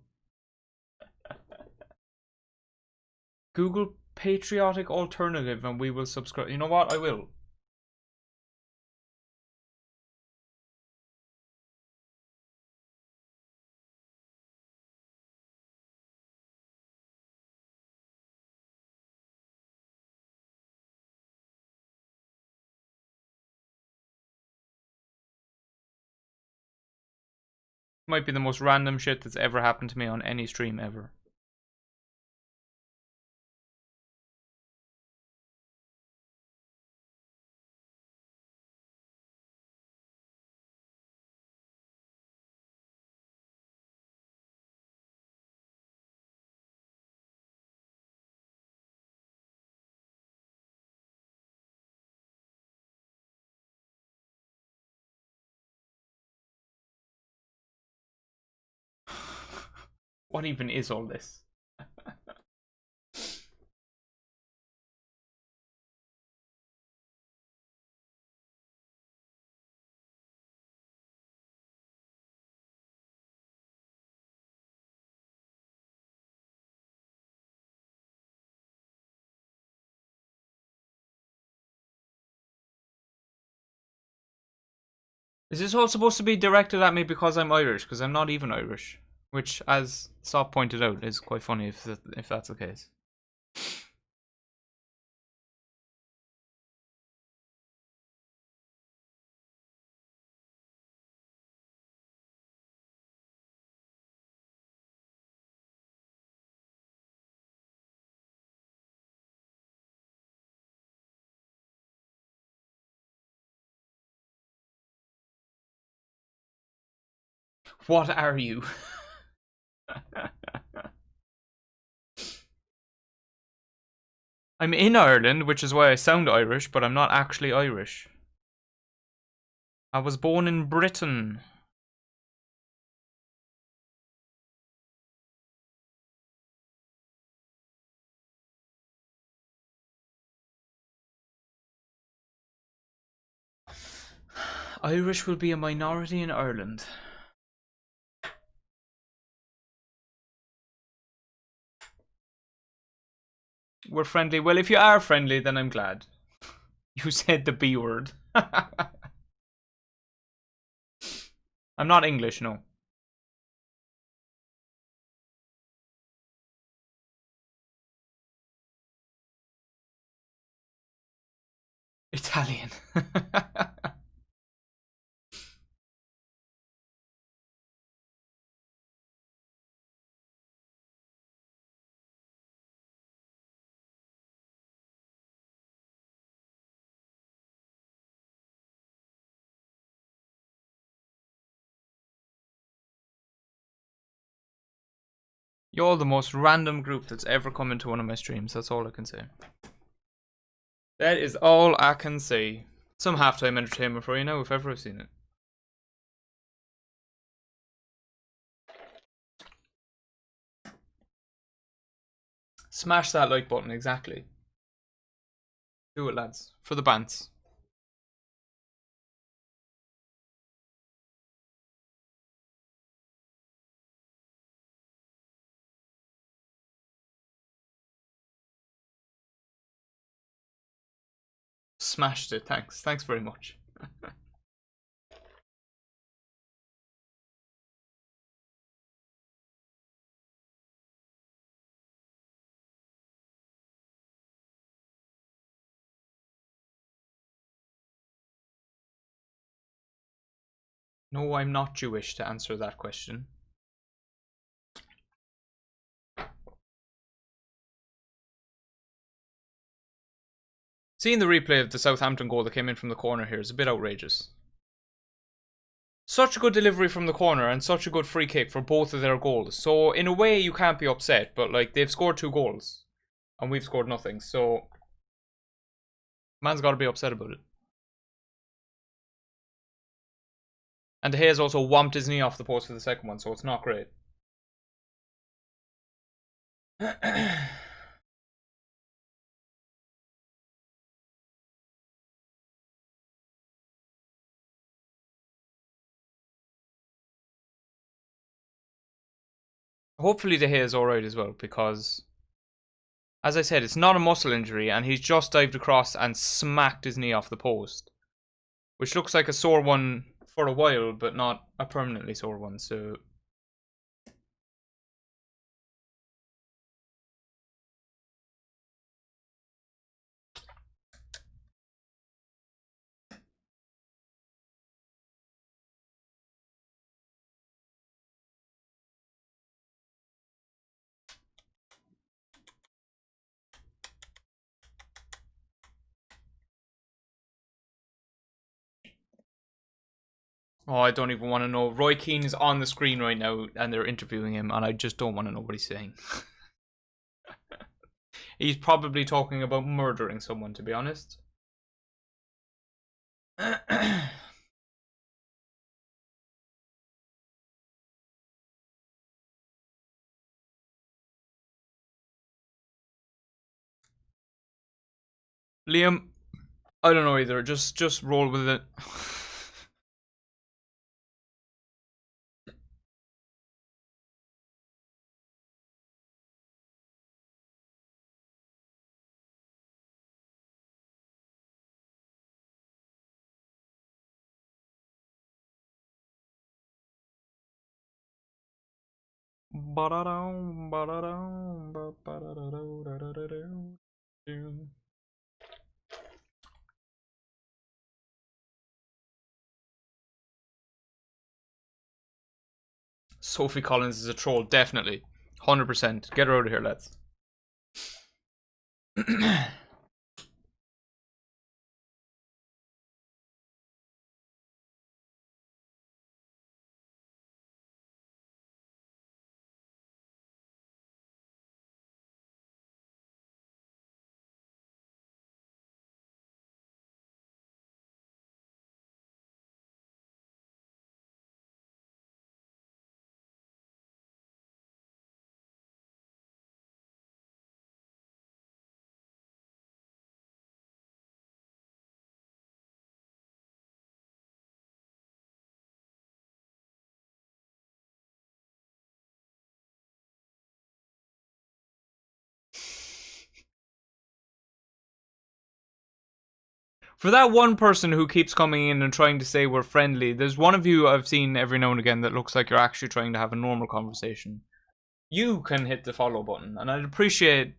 Google patriotic alternative and we will subscribe. You know what? I will. Might be the most random shit that's ever happened to me on any stream ever. What even is all this? Is this all supposed to be directed at me because I'm Irish? Because I'm not even Irish. Which, as Sop pointed out, is quite funny if that's the case. What are you? I'm in Ireland, which is why I sound Irish, but I'm not actually Irish. I was born in Britain. Irish will be a minority in Ireland. We're friendly. Well, if you are friendly, then I'm glad. You said the B word. I'm not English, no. Italian. You're the most random group that's ever come into one of my streams. That's all I can say. That is all I can say. Some halftime entertainment for you now, if ever I've seen it. Smash that like button, exactly. Do it, lads. For the bants. Smashed it, thanks. Thanks very much. No, I'm not Jewish to answer that question. Seeing the replay of the Southampton goal that came in from the corner here is a bit outrageous. Such a good delivery from the corner and such a good free kick for both of their goals. So in a way you can't be upset, but like they've scored 2 goals and we've scored nothing. So man's got to be upset about it. And De Gea's also whomped his knee off the post for the second one, so it's not great. Hopefully De Gea is alright as well, because as I said, it's not a muscle injury and he's just dived across and smacked his knee off the post. Which looks like a sore one for a while, but not a permanently sore one, so... Oh, I don't even want to know. Roy Keane is on the screen right now and they're interviewing him and I just don't want to know what he's saying. He's probably talking about murdering someone, to be honest. Liam, I don't know either. Just roll with it. Sophie Collins is a troll, definitely. 100%. Get her out of here, lads. For that one person who keeps coming in and trying to say we're friendly, there's one of you I've seen every now and again that looks like you're actually trying to have a normal conversation. You can hit the follow button, and I'd appreciate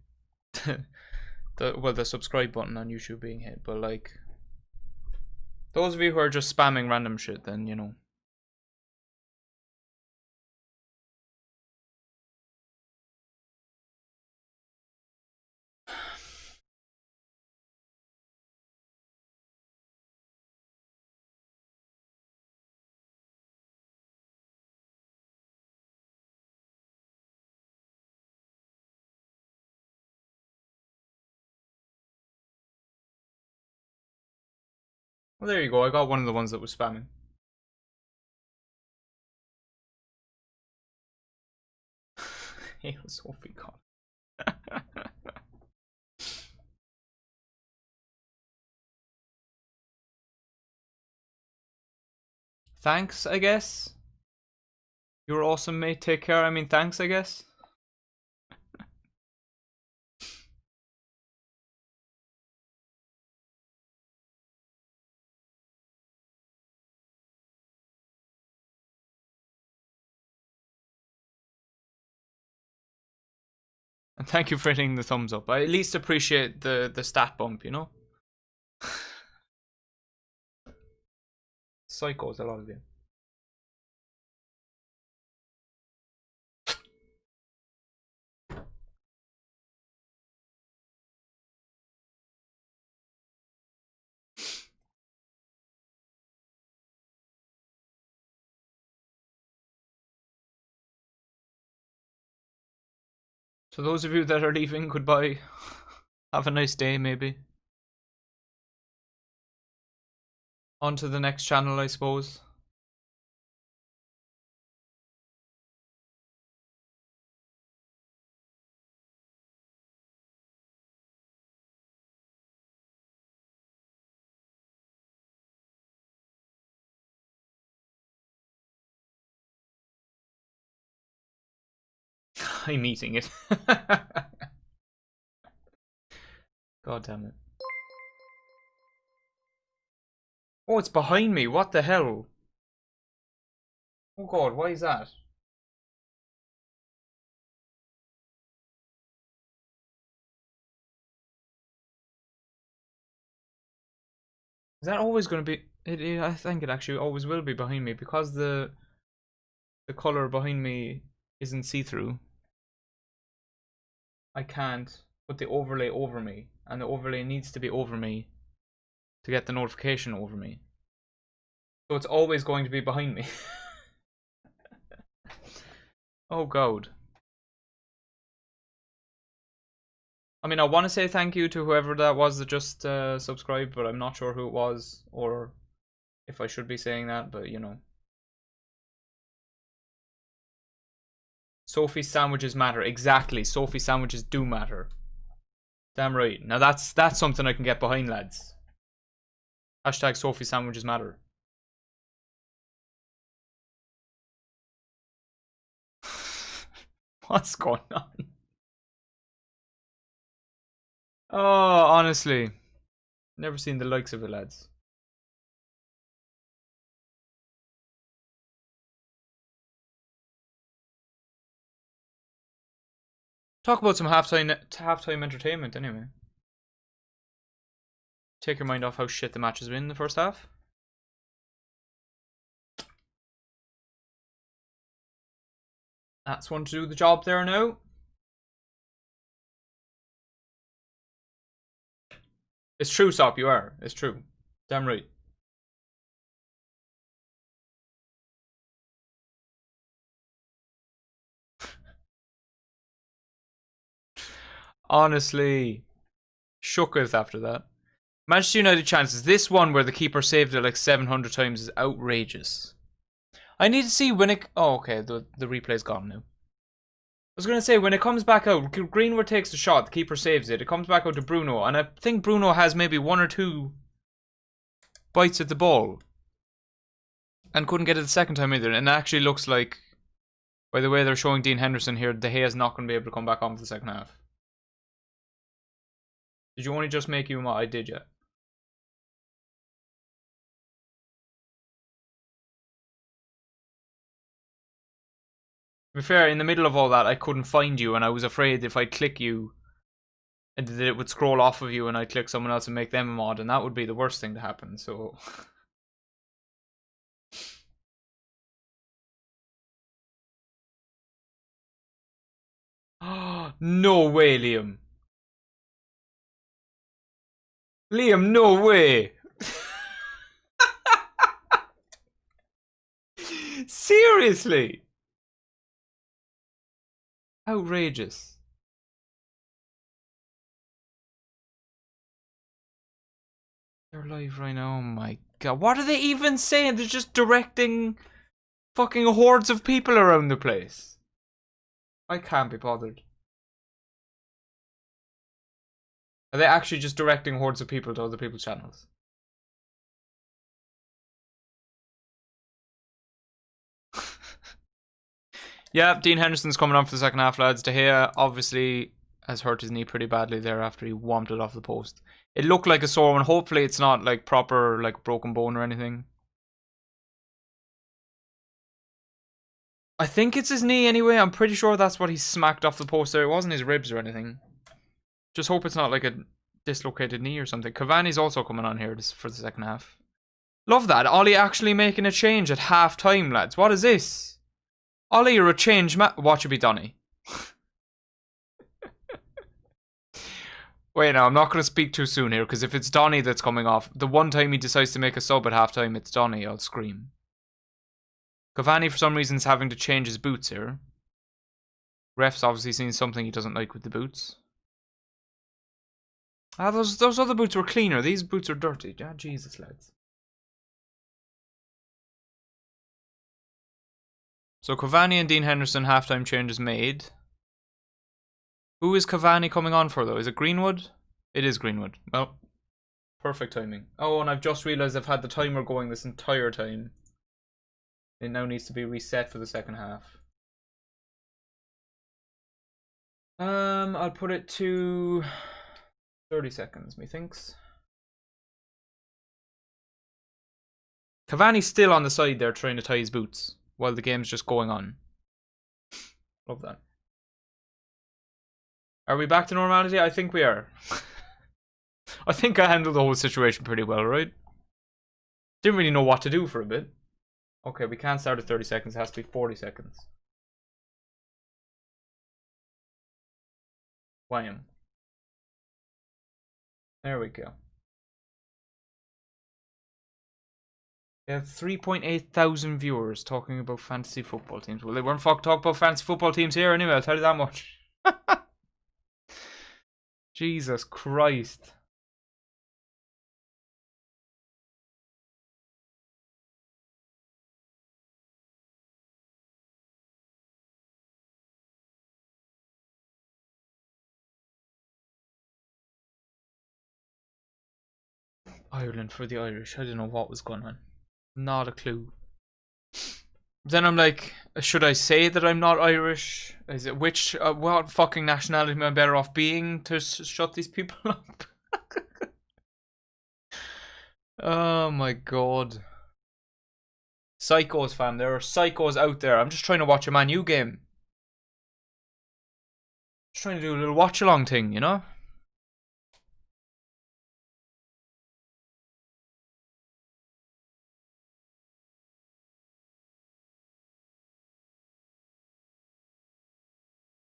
the subscribe button on YouTube being hit, but like those of you who are just spamming random shit, then you know. Well, there you go. I got one of the ones that was spamming. Hail Sophie God. Thanks, I guess. You're awesome, mate. Take care. I mean, thanks, I guess. And thank you for hitting the thumbs up. I at least appreciate the stat bump, you know? Psychos, a lot of you. So those of you that are leaving, goodbye. Have a nice day, maybe. On to the next channel, I suppose. I'm eating it. God damn it. Oh, it's behind me. What the hell? Oh god, why is that? Is that always going to be... I think it actually always will be behind me because the color behind me isn't see-through. I can't put the overlay over me, and the overlay needs to be over me to get the notification over me. So it's always going to be behind me. Oh god. I mean, I want to say thank you to whoever that was that just subscribed, but I'm not sure who it was or if I should be saying that, but you know. Sophie sandwiches matter. Exactly. Sophie sandwiches do matter. Damn right. Now that's something I can get behind, lads. Hashtag Sophie sandwiches matter. What's going on? Oh, honestly. Never seen the likes of it, lads. Talk about some halftime entertainment anyway. Take your mind off how shit the match has been in the first half. That's one to do the job there now. It's true, Sop, you are. It's true. Damn right. Honestly. Shooketh after that. Manchester United chances. This one where the keeper saved it like 700 times is outrageous. I need to see when it... Oh, okay. The replay's gone now. I was going to say, when it comes back out, Greenwood takes the shot, the keeper saves it. It comes back out to Bruno, and I think Bruno has maybe one or two bites at the ball. And couldn't get it the second time either. And it actually looks like, by the way they're showing Dean Henderson here, De Gea is not going to be able to come back on for the second half. Did you only just make you what I did yet? To be fair, in the middle of all that, I couldn't find you, and I was afraid if I click you, and that it would scroll off of you, and I'd click someone else and make them a mod, and that would be the worst thing to happen. So, no way, Liam. Liam, no way. Seriously. Outrageous. They're live right now. Oh my god, what are they even saying? They're just directing fucking hordes of people around the place. I can't be bothered. Are they actually just directing hordes of people to other people's channels? Yeah, Dean Henderson's coming on for the second half, lads. De Gea obviously has hurt his knee pretty badly there after he whomped it off the post. It looked like a sore one. Hopefully it's not like proper like broken bone or anything. I think it's his knee anyway. I'm pretty sure that's what he smacked off the post there. It wasn't his ribs or anything. Just hope it's not like a dislocated knee or something. Cavani's also coming on here for the second half. Love that. Ollie actually making a change at half time, lads. What is this? Ollie, you're a change watch it be Donny. Wait, now, I'm not going to speak too soon here, because if it's Donny that's coming off, the one time he decides to make a sub at halftime, it's Donny, I'll scream. Cavani, for some reason, is having to change his boots here. Ref's obviously seen something he doesn't like with the boots. Ah, those other boots were cleaner. These boots are dirty. Ah, Jesus, lads. So Cavani and Dean Henderson halftime changes made. Who is Cavani coming on for though? Is it Greenwood? It is Greenwood. Well, perfect timing. Oh, and I've just realised I've had the timer going this entire time. It now needs to be reset for the second half. I'll put it to 30 seconds, methinks. Cavani's still on the side there trying to tie his boots while the game's just going on. Love that. Are we back to normality? I think we are. I think I handled the whole situation pretty well, right? Didn't really know what to do for a bit. Okay, we can't start at 30 seconds. It has to be 40 seconds. Wham. There we go. We have 3.8 thousand viewers talking about fantasy football teams. Well, they weren't talking about fantasy football teams here anyway, I'll tell you that much. Jesus Christ. Ireland for the Irish. I don't know what was going on. Not a clue. Then I'm like, should I say that I'm not Irish? Is it what fucking nationality am I better off being to shut these people up? Oh my god. Psychos, fam. There are psychos out there. I'm just trying to watch a Man U game. Just trying to do a little watch-along thing, you know?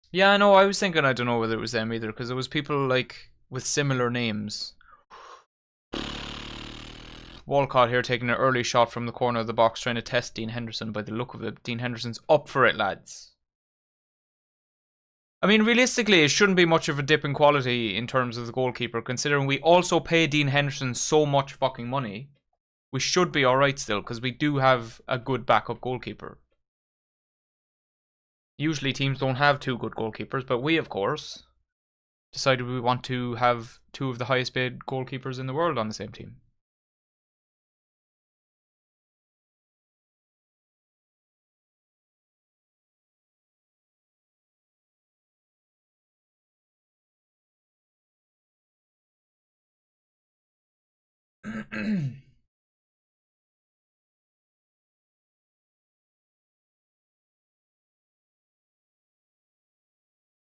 Yeah, I know. I was thinking I don't know whether it was them either, because there was people like with similar names. Walcott here taking an early shot from the corner of the box, trying to test Dean Henderson. By the look of it, Dean Henderson's up for it, lads. I mean, realistically, it shouldn't be much of a dip in quality in terms of the goalkeeper, considering we also pay Dean Henderson so much fucking money. We should be alright still, because we do have a good backup goalkeeper. Usually teams don't have two good goalkeepers, but we, of course, decided we want to have two of the highest paid goalkeepers in the world on the same team.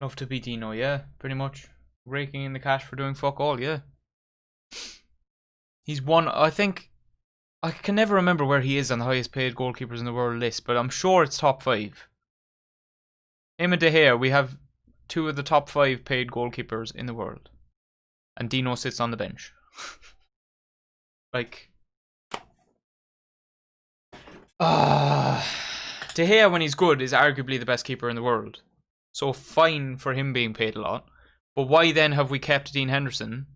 Enough to beat Dino, yeah, pretty much. Raking in the cash for doing fuck all, yeah. He's one, I think, I can never remember where he is on the highest paid goalkeepers in the world list, but I'm sure it's top 5. Him and De Gea, we have two of the top 5 paid goalkeepers in the world. And Dino sits on the bench. Like... De Gea, when he's good, is arguably the best keeper in the world. So fine for him being paid a lot. But why then have we kept Dean Henderson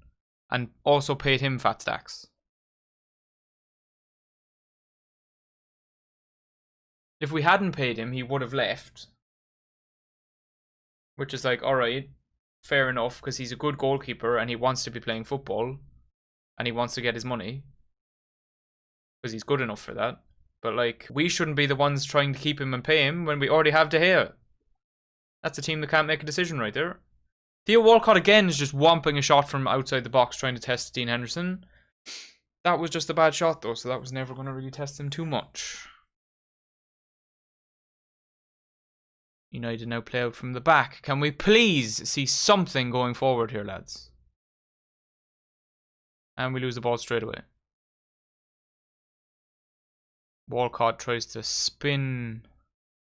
and also paid him fat stacks? If we hadn't paid him, he would have left. Which is like, alright, fair enough, because he's a good goalkeeper and he wants to be playing football. And he wants to get his money. Because he's good enough for that. But, like, we shouldn't be the ones trying to keep him and pay him when we already have De Gea. That's a team that can't make a decision right there. Theo Walcott again is just whomping a shot from outside the box trying to test Dean Henderson. That was just a bad shot though, so that was never going to really test him too much. United now play out from the back. Can we please see something going forward here, lads? And we lose the ball straight away. Walcott tries to spin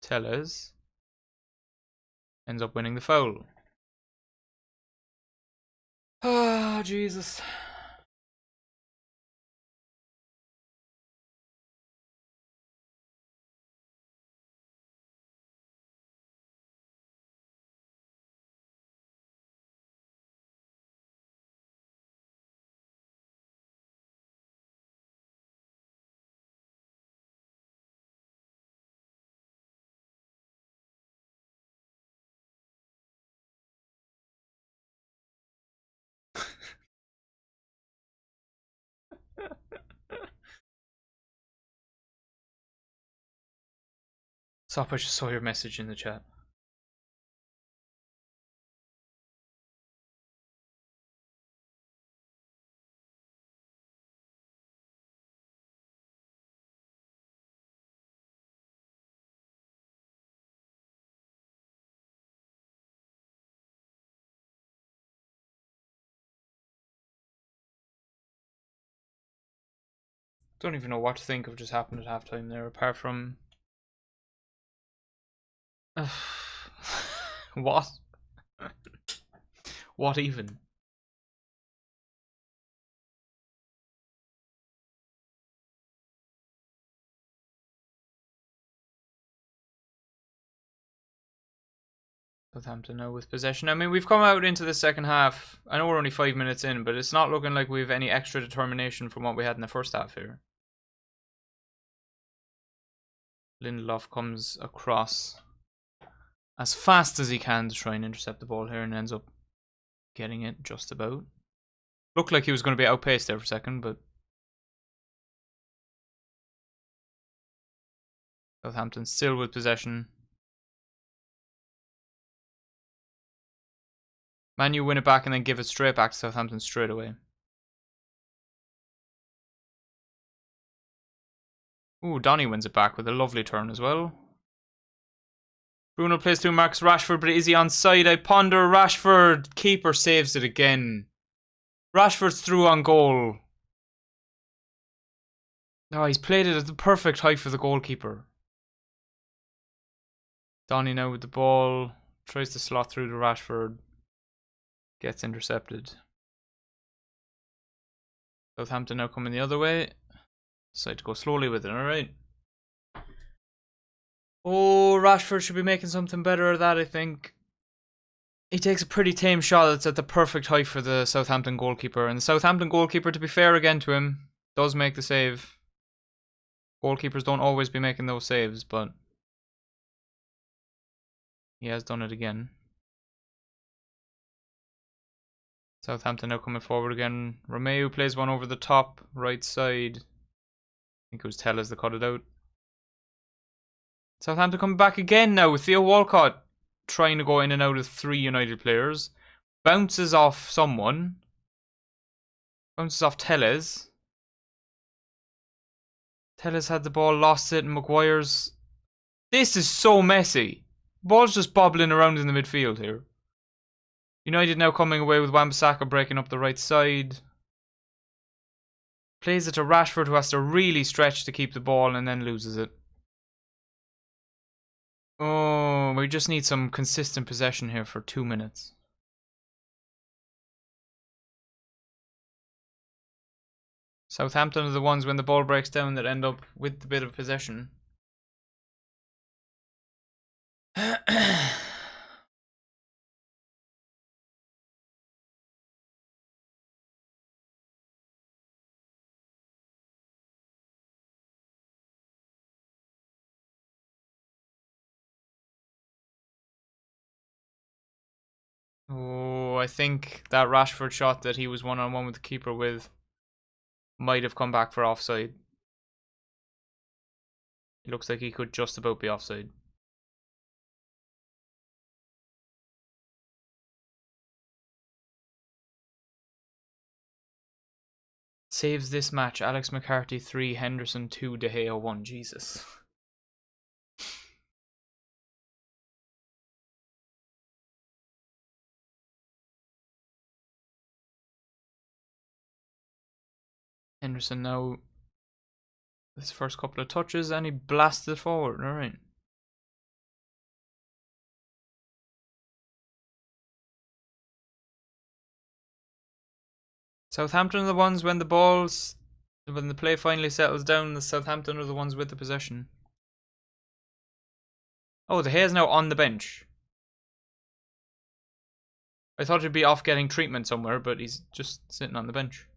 Tellez. Ends up winning the foul. Ah, Jesus. Sop, I just saw your message in the chat. Don't even know what to think of just happened at halftime there, apart from... What? What even? Southampton now with possession. I mean, we've come out into the second half. I know we're only 5 minutes in, but it's not looking like we have any extra determination from what we had in the first half here. Lindelof comes across as fast as he can to try and intercept the ball here and ends up getting it just about. Looked like he was going to be outpaced there for a second, but Southampton still with possession. Man U win it back and then give it straight back to Southampton straight away. Ooh, Donny wins it back with a lovely turn as well. Bruno plays through Marcus Rashford, but is he onside? I ponder. Rashford. Keeper saves it again. Rashford's through on goal. Oh, he's played it at the perfect height for the goalkeeper. Donny now with the ball. Tries to slot through to Rashford. Gets intercepted. Southampton now coming the other way. Decide to go slowly with it, alright. Oh, Rashford should be making something better of that, I think. He takes a pretty tame shot that's at the perfect height for the Southampton goalkeeper. And the Southampton goalkeeper, to be fair again to him, does make the save. Goalkeepers don't always be making those saves, but he has done it again. Southampton now coming forward again. Romeu plays one over the top, right side. I think it was Tellez that cut it out. Southampton coming back again now with Theo Walcott trying to go in and out of 3 United players. Bounces off someone. Bounces off Tellez. Tellez had the ball, lost it, and Maguire's... This is so messy. Ball's just bobbling around in the midfield here. United now coming away with Wan-Bissaka breaking up the right side. Plays it to Rashford, who has to really stretch to keep the ball and then loses it. Oh, we just need some consistent possession here for 2 minutes. Southampton are the ones when the ball breaks down that end up with the bit of possession. I think that Rashford shot that he was one-on-one with the keeper with might have come back for offside. It looks like he could just about be offside. Saves this match. Alex McCarthy 3, Henderson 2, De Gea 1. Jesus. Henderson now, his first couple of touches, and he blasted it forward. Alright. Southampton are the ones when the play finally settles down, the Southampton are the ones with the possession. Oh, De Gea's now on the bench. I thought he'd be off getting treatment somewhere, but he's just sitting on the bench.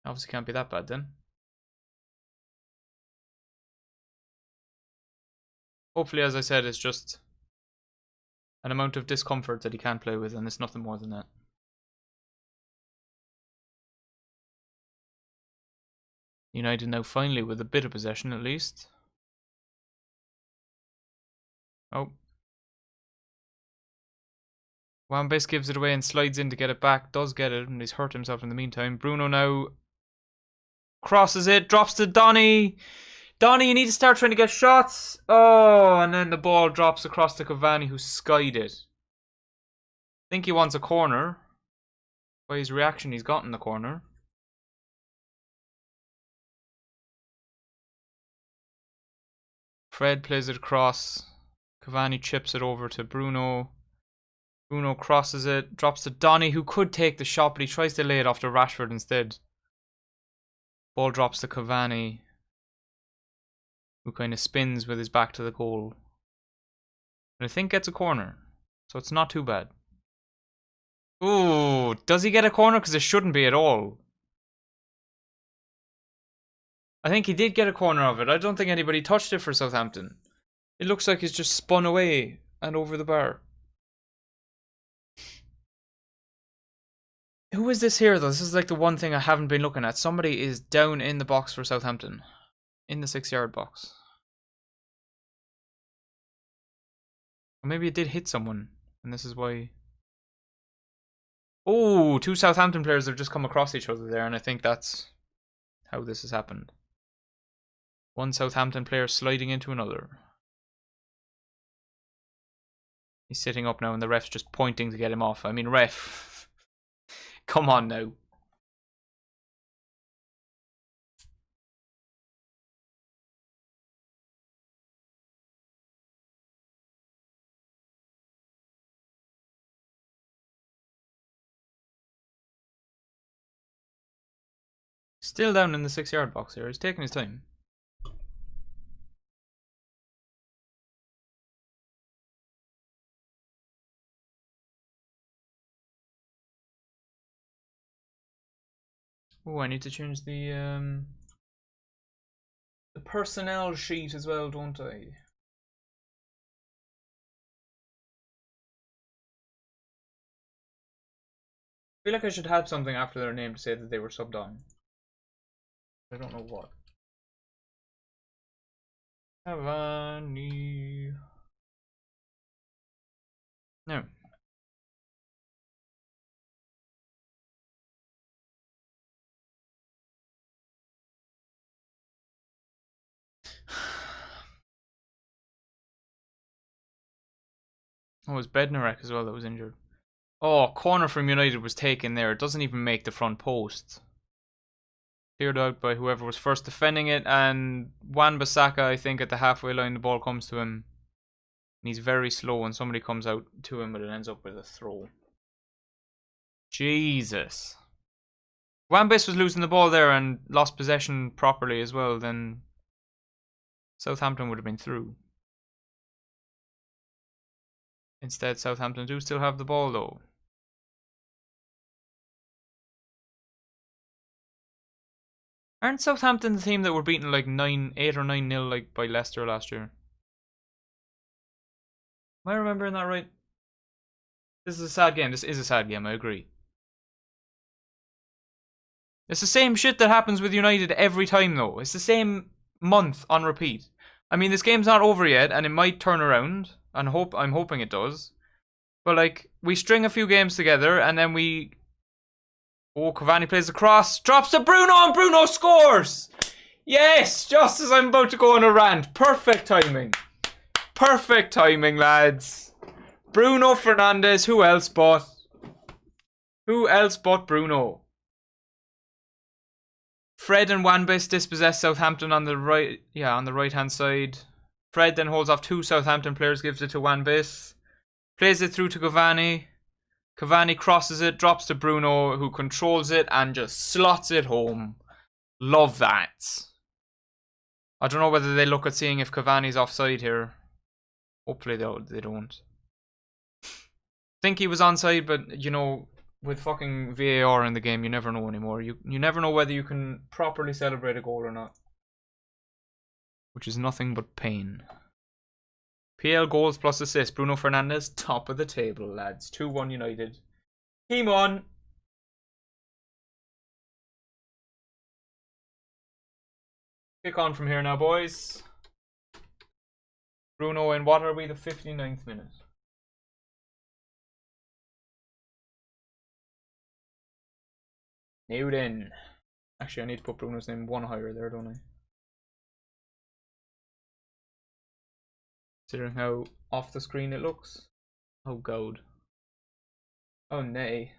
Obviously can't be that bad then. Hopefully, as I said, it's just an amount of discomfort that he can't play with, and it's nothing more than that. United now finally with a bit of possession at least. Oh. Wan-Bissaka gives it away and slides in to get it back. Does get it, and he's hurt himself in the meantime. Bruno now crosses it, drops to Donny. Donny, you need to start trying to get shots. Oh, and then the ball drops across to Cavani, who skied it. I think he wants a corner. By his reaction, he's gotten the corner. Fred plays it across. Cavani chips it over to Bruno. Bruno crosses it, drops to Donny, who could take the shot, but he tries to lay it off to Rashford instead. Ball drops to Cavani, who kind of spins with his back to the goal. And I think gets a corner, so it's not too bad. Ooh, does he get a corner? Because it shouldn't be at all. I think he did get a corner of it. I don't think anybody touched it for Southampton. It looks like he's just spun away and over the bar. Who is this here though? This is like the one thing I haven't been looking at. Somebody is down in the box for Southampton. In the 6-yard box. Or maybe it did hit someone. And this is why... Oh, 2 Southampton players have just come across each other there. And I think that's how this has happened. One Southampton player sliding into another. He's sitting up now and the ref's just pointing to get him off. I mean, ref. Come on now. Still down in the 6-yard box here. He's taking his time. Oh, I need to change the personnel sheet as well, don't I? I feel like I should have something after their name to say that they were subbed on. I don't know what. Cavani. No. Oh, it was Bednarek as well that was injured. Oh, corner from United was taken there. It doesn't even make the front post. Cleared out by whoever was first defending it, and Wan-Bissaka, I think, at the halfway line, the ball comes to him. And he's very slow, and somebody comes out to him, but it ends up with a throw. Jesus. Wan-Bissaka was losing the ball there and lost possession properly as well, then Southampton would have been through. Instead, Southampton do still have the ball though. Aren't Southampton the team that were beaten like 8 or 9-0 like by Leicester last year? Am I remembering that right? This is a sad game. This is a sad game, I agree. It's the same shit that happens with United every time, though. It's the same month on repeat. I mean, this game's not over yet, and it might turn around. And I'm hoping it does. But, like, we string a few games together, and then we... Oh, Cavani plays the cross. Drops to Bruno, and Bruno scores! Yes! Just as I'm about to go on a rant. Perfect timing. Perfect timing, lads. Bruno Fernandes. Who else but... Bruno? Fred and Wan-Bissaka dispossess Southampton on the right... Yeah, on the right-hand side. Fred then holds off two Southampton players, gives it to Wan-Bissaka. Plays it through to Cavani. Cavani crosses it, drops to Bruno, who controls it and just slots it home. Love that. I don't know whether they look at seeing if Cavani's offside here. Hopefully they don't. Think he was onside, but you know, with fucking VAR in the game, you never know anymore. You never know whether you can properly celebrate a goal or not. Which is nothing but pain. PL goals plus assists. Bruno Fernandes, top of the table, lads. 2-1 United. Team on. Kick on from here now, boys. Bruno in what are we? The 59th minute. Newton. Actually, I need to put Bruno's name one higher there, don't I? Considering how off the screen it looks. Oh god. Oh nay.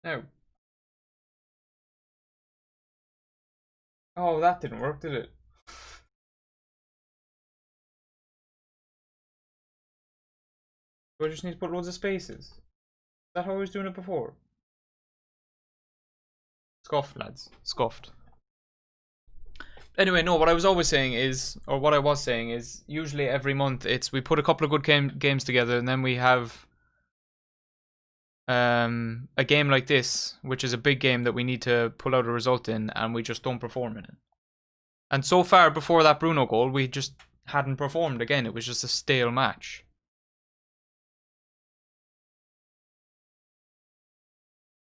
No. Oh, that didn't work, did it? Do I just need to put loads of spaces? Is that how I was doing it before? Scuffed, lads. Scuffed. Anyway, no, what I was always saying is, or what I was saying is, usually every month we put a couple of good games together and then we have a game like this, which is a big game that we need to pull out a result in, and we just don't perform in it. And so far, before that Bruno goal, we just hadn't performed again. It was just a stale match.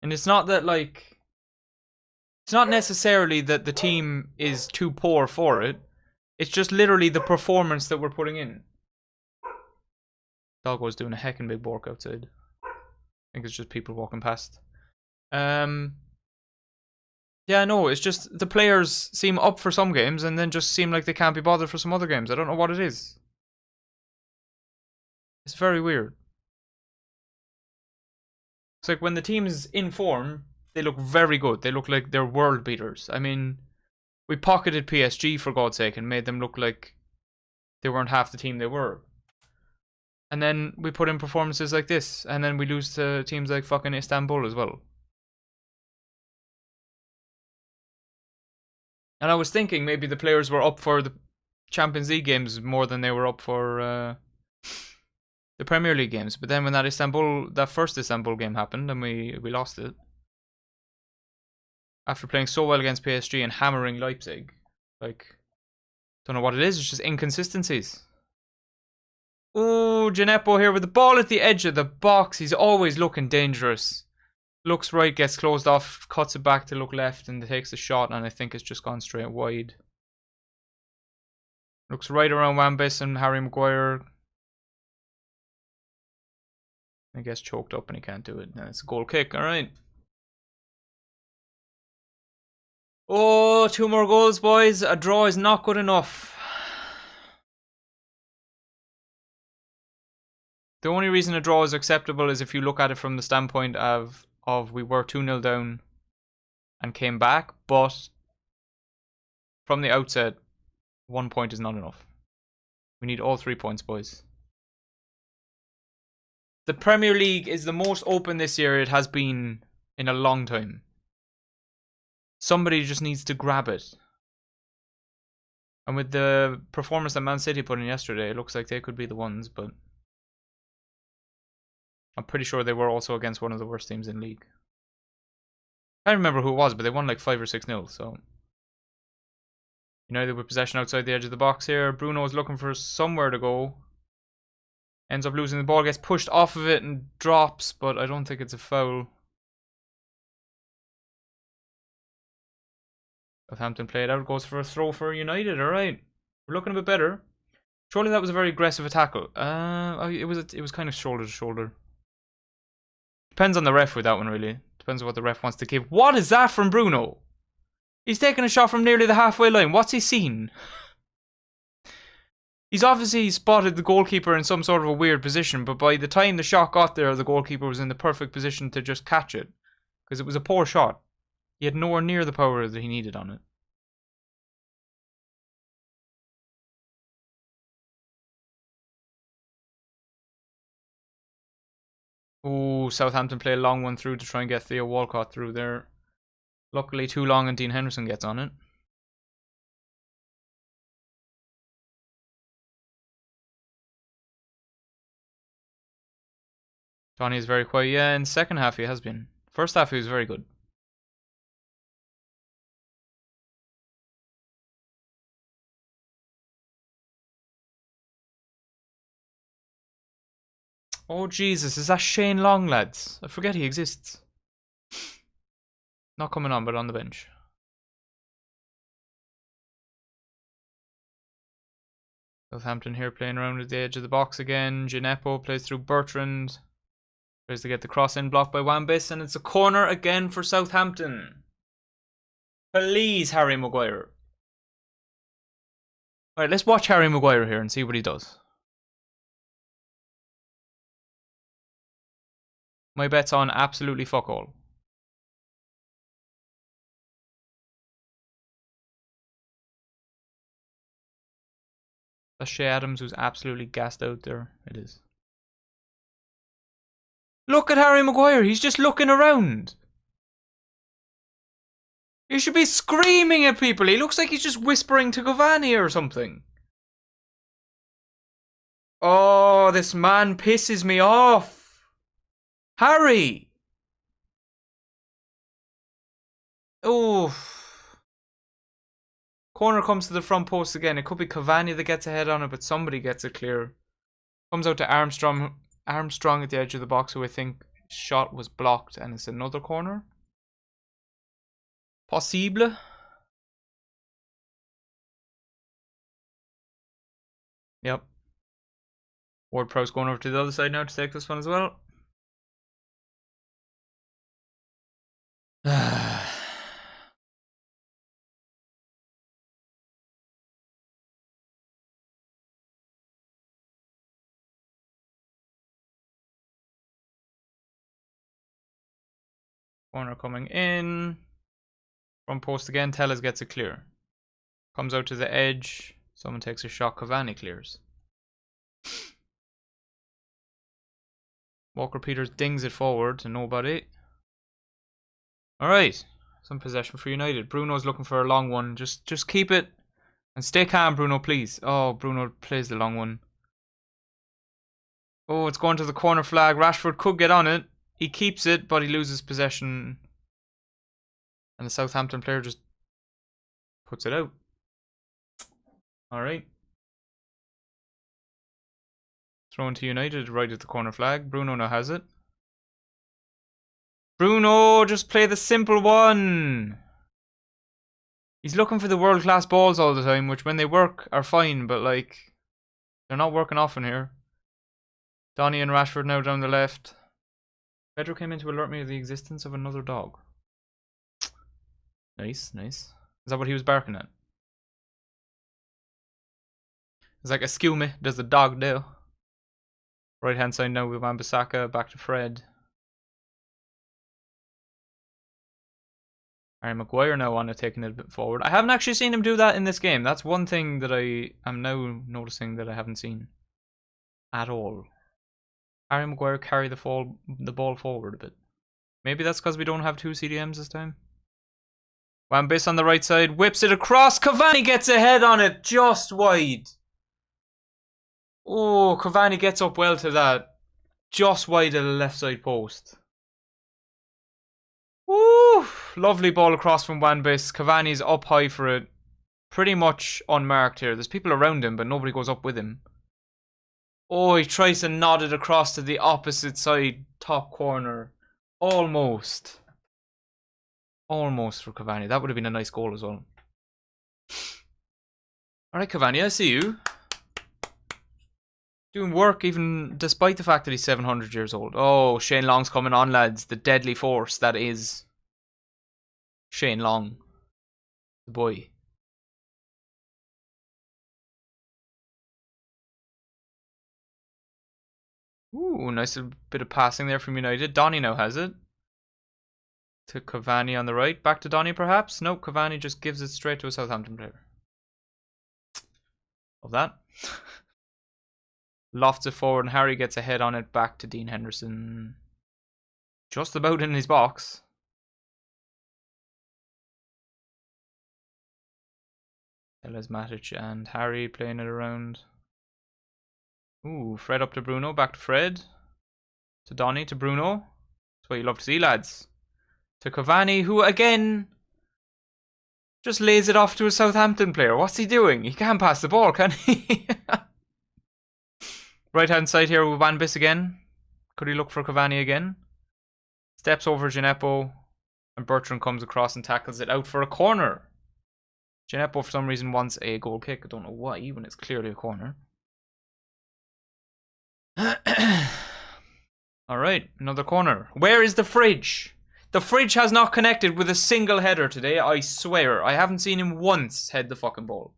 And it's not that, like... It's not necessarily that the team is too poor for it. It's just literally the performance that we're putting in. Doggo's doing a heckin' big bark outside. I think it's just people walking past. Yeah, no, it's just the players seem up for some games and then just seem like they can't be bothered for some other games. I don't know what it is. It's very weird. It's like when the team is in form, they look very good. They look like they're world beaters. I mean, we pocketed PSG for God's sake and made them look like they weren't half the team they were. And then we put in performances like this, and then we lose to teams like fucking Istanbul as well. And I was thinking maybe the players were up for the Champions League games more than they were up for the Premier League games. But then when that first Istanbul game happened and we lost it, after playing so well against PSG and hammering Leipzig, like, don't know what it is, it's just inconsistencies. Oh, Gineppo here with the ball at the edge of the box. He's always looking dangerous. Looks right, gets closed off, cuts it back to look left, and takes a shot, and I think it's just gone straight wide. Looks right around Wan-Bissaka and Harry Maguire. I guess choked up and he can't do it. Now it's a goal kick, alright. Oh, 2 more goals, boys. A draw is not good enough. The only reason a draw is acceptable is if you look at it from the standpoint of we were 2-0 down and came back, but from the outset, 1 point is not enough. We need all 3 points, boys. The Premier League is the most open this year it has been in a long time. Somebody just needs to grab it. And with the performance that Man City put in yesterday, it looks like they could be the ones, but I'm pretty sure they were also against one of the worst teams in the league. I don't remember who it was, but they won like 5 or 6-0, so. United with possession outside the edge of the box here. Bruno's looking for somewhere to go. Ends up losing the ball, gets pushed off of it and drops, but I don't think it's a foul. Southampton play it out, goes for a throw for United. Alright, we're looking a bit better. Surely that was a very aggressive tackle. It was kind of shoulder to shoulder. Depends on the ref with that one, really. Depends on what the ref wants to give. What is that from Bruno? He's taking a shot from nearly the halfway line. What's he seen? He's obviously spotted the goalkeeper in some sort of a weird position, but by the time the shot got there, the goalkeeper was in the perfect position to just catch it. Because it was a poor shot. He had nowhere near the power that he needed on it. Ooh, Southampton play a long one through to try and get Theo Walcott through there. Luckily too long and Dean Henderson gets on it. Donny is very quiet. Yeah, in the second half he has been. First half he was very good. Oh Jesus, is that Shane Long, lads? I forget he exists. Not coming on, but on the bench. Southampton here playing around at the edge of the box again. Gineppo plays through Bertrand. Tries to get the cross in, blocked by Wan-Bissaka, and it's a corner again for Southampton. Please, Harry Maguire. Alright, let's watch Harry Maguire here and see what he does. My bet's on absolutely fuck all. That's Shea Adams, who's absolutely gassed out there. It is. Look at Harry Maguire. He's just looking around. You should be screaming at people. He looks like he's just whispering to Cavani or something. Oh, this man pisses me off. Harry! Oh. Corner comes to the front post again. It could be Cavani that gets a head on it, but somebody gets it clear. Comes out to Armstrong at the edge of the box, who I think shot was blocked, and it's another corner. Possible. Yep. Ward-Prowse going over to the other side now to take this one as well. Corner coming in. Front post again. Tellez gets it clear. Comes out to the edge. Someone takes a shot. Cavani clears. Walker-Peters dings it forward to nobody. Alright. Some possession for United. Bruno's looking for a long one. Just keep it. And stay calm, Bruno, please. Oh, Bruno plays the long one. Oh, it's going to the corner flag. Rashford could get on it. He keeps it, but he loses possession. And the Southampton player just puts it out. Alright. Thrown to United right at the corner flag. Bruno now has it. Bruno, just play the simple one. He's looking for the world-class balls all the time, which when they work are fine, but like, they're not working often here. Donny and Rashford now down the left. Pedro came in to alert me of the existence of another dog. Nice, nice. Is that what he was barking at? It's like, excuse me, there's a dog there. Right hand side now with Wan-Bissaka, back to Fred. Harry Maguire now on it, taking it a bit forward. I haven't actually seen him do that in this game. That's one thing that I am now noticing that I haven't seen at all. Harry Maguire carry the ball forward a bit. Maybe that's because we don't have 2 CDMs this time. Wan-Bissaka on the right side, whips it across. Cavani gets a head on it, just wide. Oh, Cavani gets up well to that. just wide of the left side post. Woo! Lovely ball across from Wan-Bissaka. Cavani's up high for it. Pretty much unmarked here. There's people around him, but nobody goes up with him. Oh, he tries to nod it across to the opposite side, top corner. Almost. Almost for Cavani. That would have been a nice goal as well. Alright, Cavani, I see you. Doing work even despite the fact that he's 700 years old. Oh, Shane Long's coming on, lads. The deadly force that is Shane Long. The boy. Ooh, nice bit of passing there from United. Donny now has it. To Cavani on the right. Back to Donny perhaps? Nope, Cavani just gives it straight to a Southampton player. Love that. Lofts it forward and Harry gets a head on it back to Dean Henderson. Just about in his box. There's Matic and Harry playing it around. Ooh, Fred up to Bruno. Back to Fred. To Donny, to Bruno. That's what you love to see, lads. To Cavani, who again just lays it off to a Southampton player. What's he doing? He can't pass the ball, can he? Right hand side here with Wan-Bissaka again. Could he look for Cavani again? Steps over Gineppo. And Bertrand comes across and tackles it out for a corner. Gineppo for some reason wants a goal kick. I don't know why, when it's clearly a corner. Alright, another corner. Where is the fridge? The fridge has not connected with a single header today, I swear. I haven't seen him once head the fucking ball.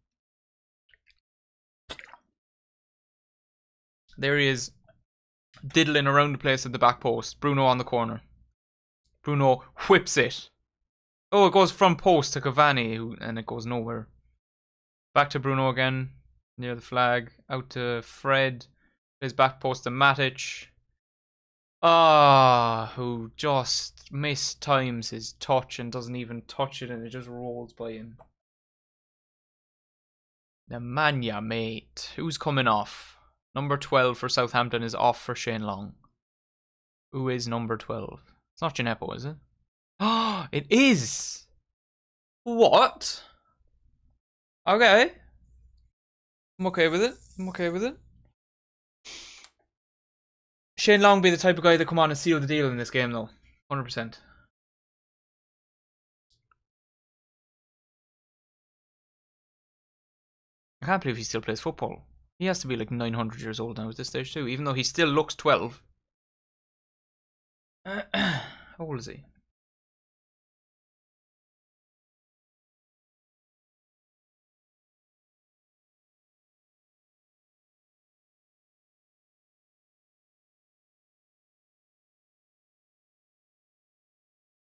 There he is, diddling around the place at the back post. Bruno on the corner. Bruno whips it. Oh, it goes from post to Cavani, and it goes nowhere. Back to Bruno again, near the flag. Out to Fred. His back post to Matic. Who just mistimes his touch and doesn't even touch it, and it just rolls by him. Nemanja, mate. Who's coming off? Number 12 for Southampton is off for Shane Long. Who is number 12? It's not Gineppo, is it? Oh, it is! What? Okay. I'm okay with it. I'm okay with it. Shane Long be the type of guy that come on and seal the deal in this game, though. 100%. I can't believe he still plays football. He has to be like 900 years old now at this stage too, even though he still looks 12. How old is he?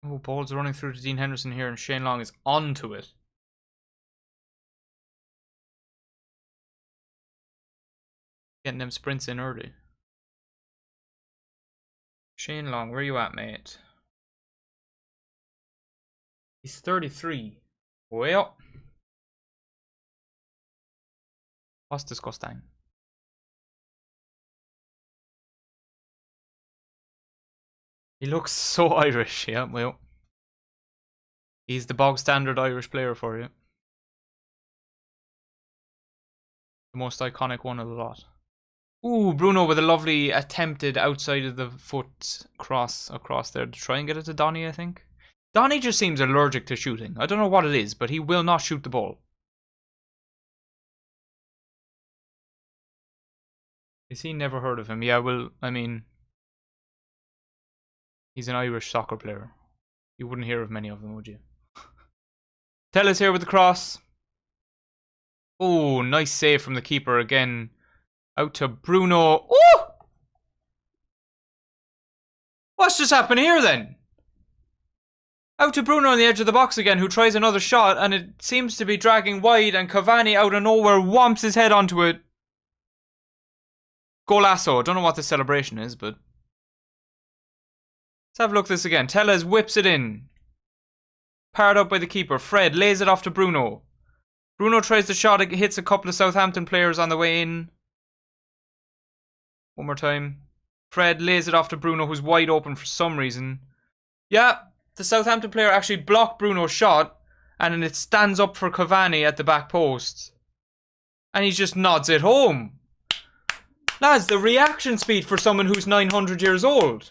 Oh, ball's running through to Dean Henderson here, and Shane Long is onto it. Getting them sprints in early. Shane Long, where you at, mate? He's 33. Well, that's disgusting. He looks so Irish, yeah, well. He's the bog standard Irish player for you. The most iconic one of the lot. Ooh, Bruno with a lovely attempted outside of the foot cross across there to try and get it to Donny, I think. Donny just seems allergic to shooting. I don't know what it is, but he will not shoot the ball. Is he never heard of him? Yeah, well, I mean, he's an Irish soccer player. You wouldn't hear of many of them, would you? Tellez here with the cross. Oh, nice save from the keeper again. Out to Bruno. Oh! What's just happened here then? Out to Bruno on the edge of the box again, who tries another shot, and it seems to be dragging wide, and Cavani out of nowhere whomps his head onto it. Golasso. I don't know what the celebration is, but let's have a look at this again. Tellez whips it in. Parred up by the keeper. Fred lays it off to Bruno. Bruno tries the shot. It hits a couple of Southampton players on the way in. One more time. Fred lays it off to Bruno, who's wide open for some reason. Yeah, the Southampton player actually blocked Bruno's shot, and then it stands up for Cavani at the back post. And he just nods it home. Lads, the reaction speed for someone who's 900 years old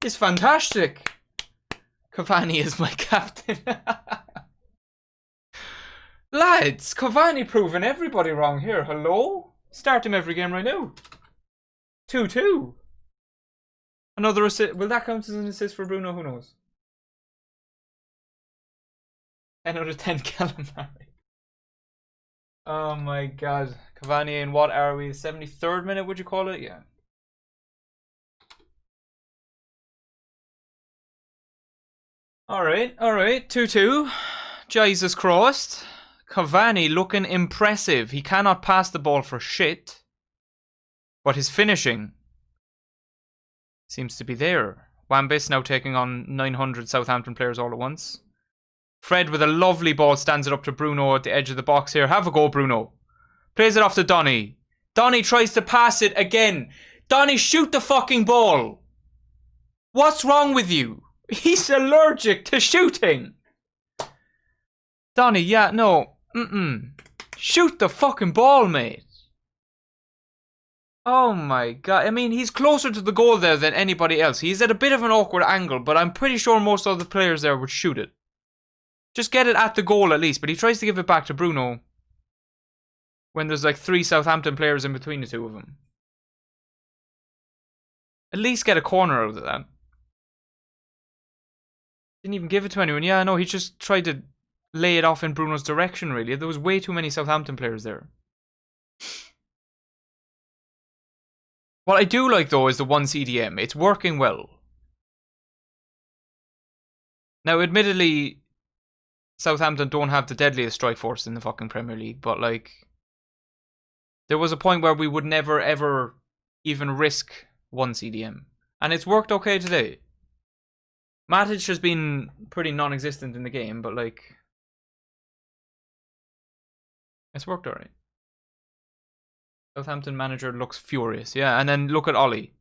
is fantastic. Cavani is my captain. Lads, Cavani proving everybody wrong here. Hello? Start him every game right now. 2-2. Another assist. Will that count as an assist for Bruno? Who knows? 10 out of 10 calamari. Oh my god. Cavani in what are we? 73rd minute, would you call it? Yeah. Alright, 2-2. Jesus Christ. Cavani looking impressive. He cannot pass the ball for shit. But his finishing seems to be there. Wan-Bissaka now taking on 900 Southampton players all at once. Fred with a lovely ball stands it up to Bruno at the edge of the box here. Have a go, Bruno. Plays it off to Donny. Donny tries to pass it again. Donny, shoot the fucking ball. What's wrong with you? He's allergic to shooting. Donny, yeah, no. Shoot the fucking ball, mate. Oh my god. I mean, he's closer to the goal there than anybody else. He's at a bit of an awkward angle, but I'm pretty sure most of the players there would shoot it. Just get it at the goal at least, but he tries to give it back to Bruno when there's like 3 Southampton players in between the two of them. At least get a corner out of that. Didn't even give it to anyone. Yeah, no, he just tried to lay it off in Bruno's direction, really. There was way too many Southampton players there. What I do like, though, is the 1 CDM. It's working well. Now, admittedly, Southampton don't have the deadliest strike force in the fucking Premier League, but, like, there was a point where we would never, ever even risk 1 CDM. And it's worked okay today. Matic has been pretty non-existent in the game, but, like, it's worked alright. Southampton manager looks furious. Yeah, and then look at Ollie.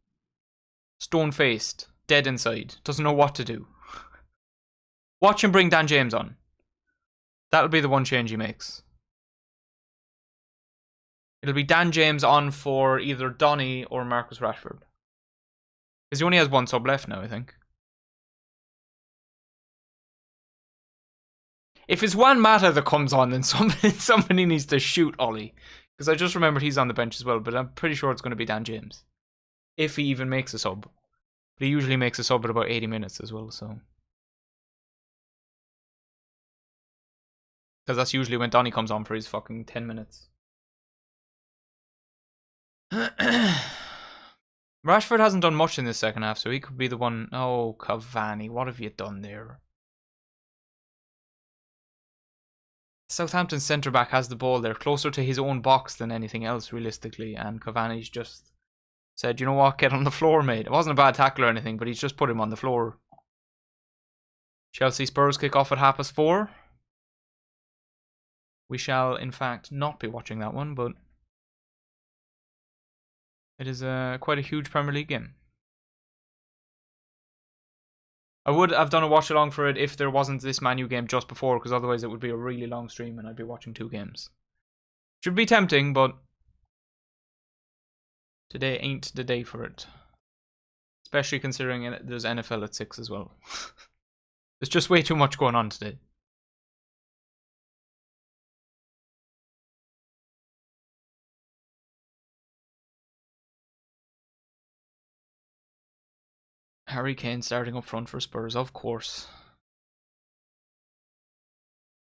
Stone-faced. Dead inside. Doesn't know what to do. Watch him bring Dan James on. That'll be the one change he makes. It'll be Dan James on for either Donny or Marcus Rashford. Because he only has 1 sub left now, I think. If it's Juan Mata that comes on, then somebody needs to shoot Ollie. Because I just remembered he's on the bench as well, but I'm pretty sure it's going to be Dan James. If he even makes a sub. But he usually makes a sub at about 80 minutes as well, so. Because that's usually when Donny comes on for his fucking 10 minutes. Rashford hasn't done much in this second half, so he could be the one. Oh, Cavani, what have you done there? Southampton centre-back has the ball there, closer to his own box than anything else, realistically, and Cavani's just said, you know what, get on the floor, mate. It wasn't a bad tackle or anything, but he's just put him on the floor. Chelsea Spurs kick off at 4:30. We shall, in fact, not be watching that one, but it is quite a huge Premier League game. I would have done a watch along for it if there wasn't this Man U game just before, because otherwise it would be a really long stream and I'd be watching 2 games. Should be tempting, but today ain't the day for it. Especially considering there's NFL at 6 as well. There's just way too much going on today. Harry Kane starting up front for Spurs, of course.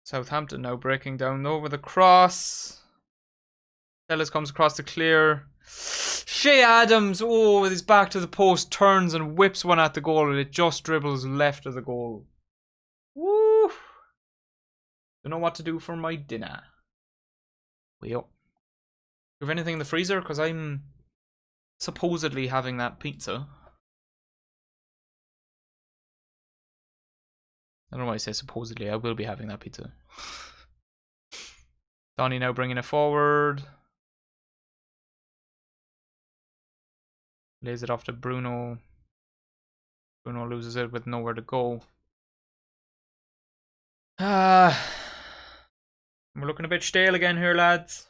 Southampton now breaking down though with a cross. Ellis comes across to clear. Shea Adams, oh, with his back to the post, turns and whips one at the goal, and it just dribbles left of the goal. Woo! Don't know what to do for my dinner. Well, do you have anything in the freezer? Because I'm supposedly having that pizza. I don't know why I say supposedly. I will be having that pizza. Donny now bringing it forward. Lays it off to Bruno. Bruno loses it with nowhere to go. We're looking a bit stale again here, lads.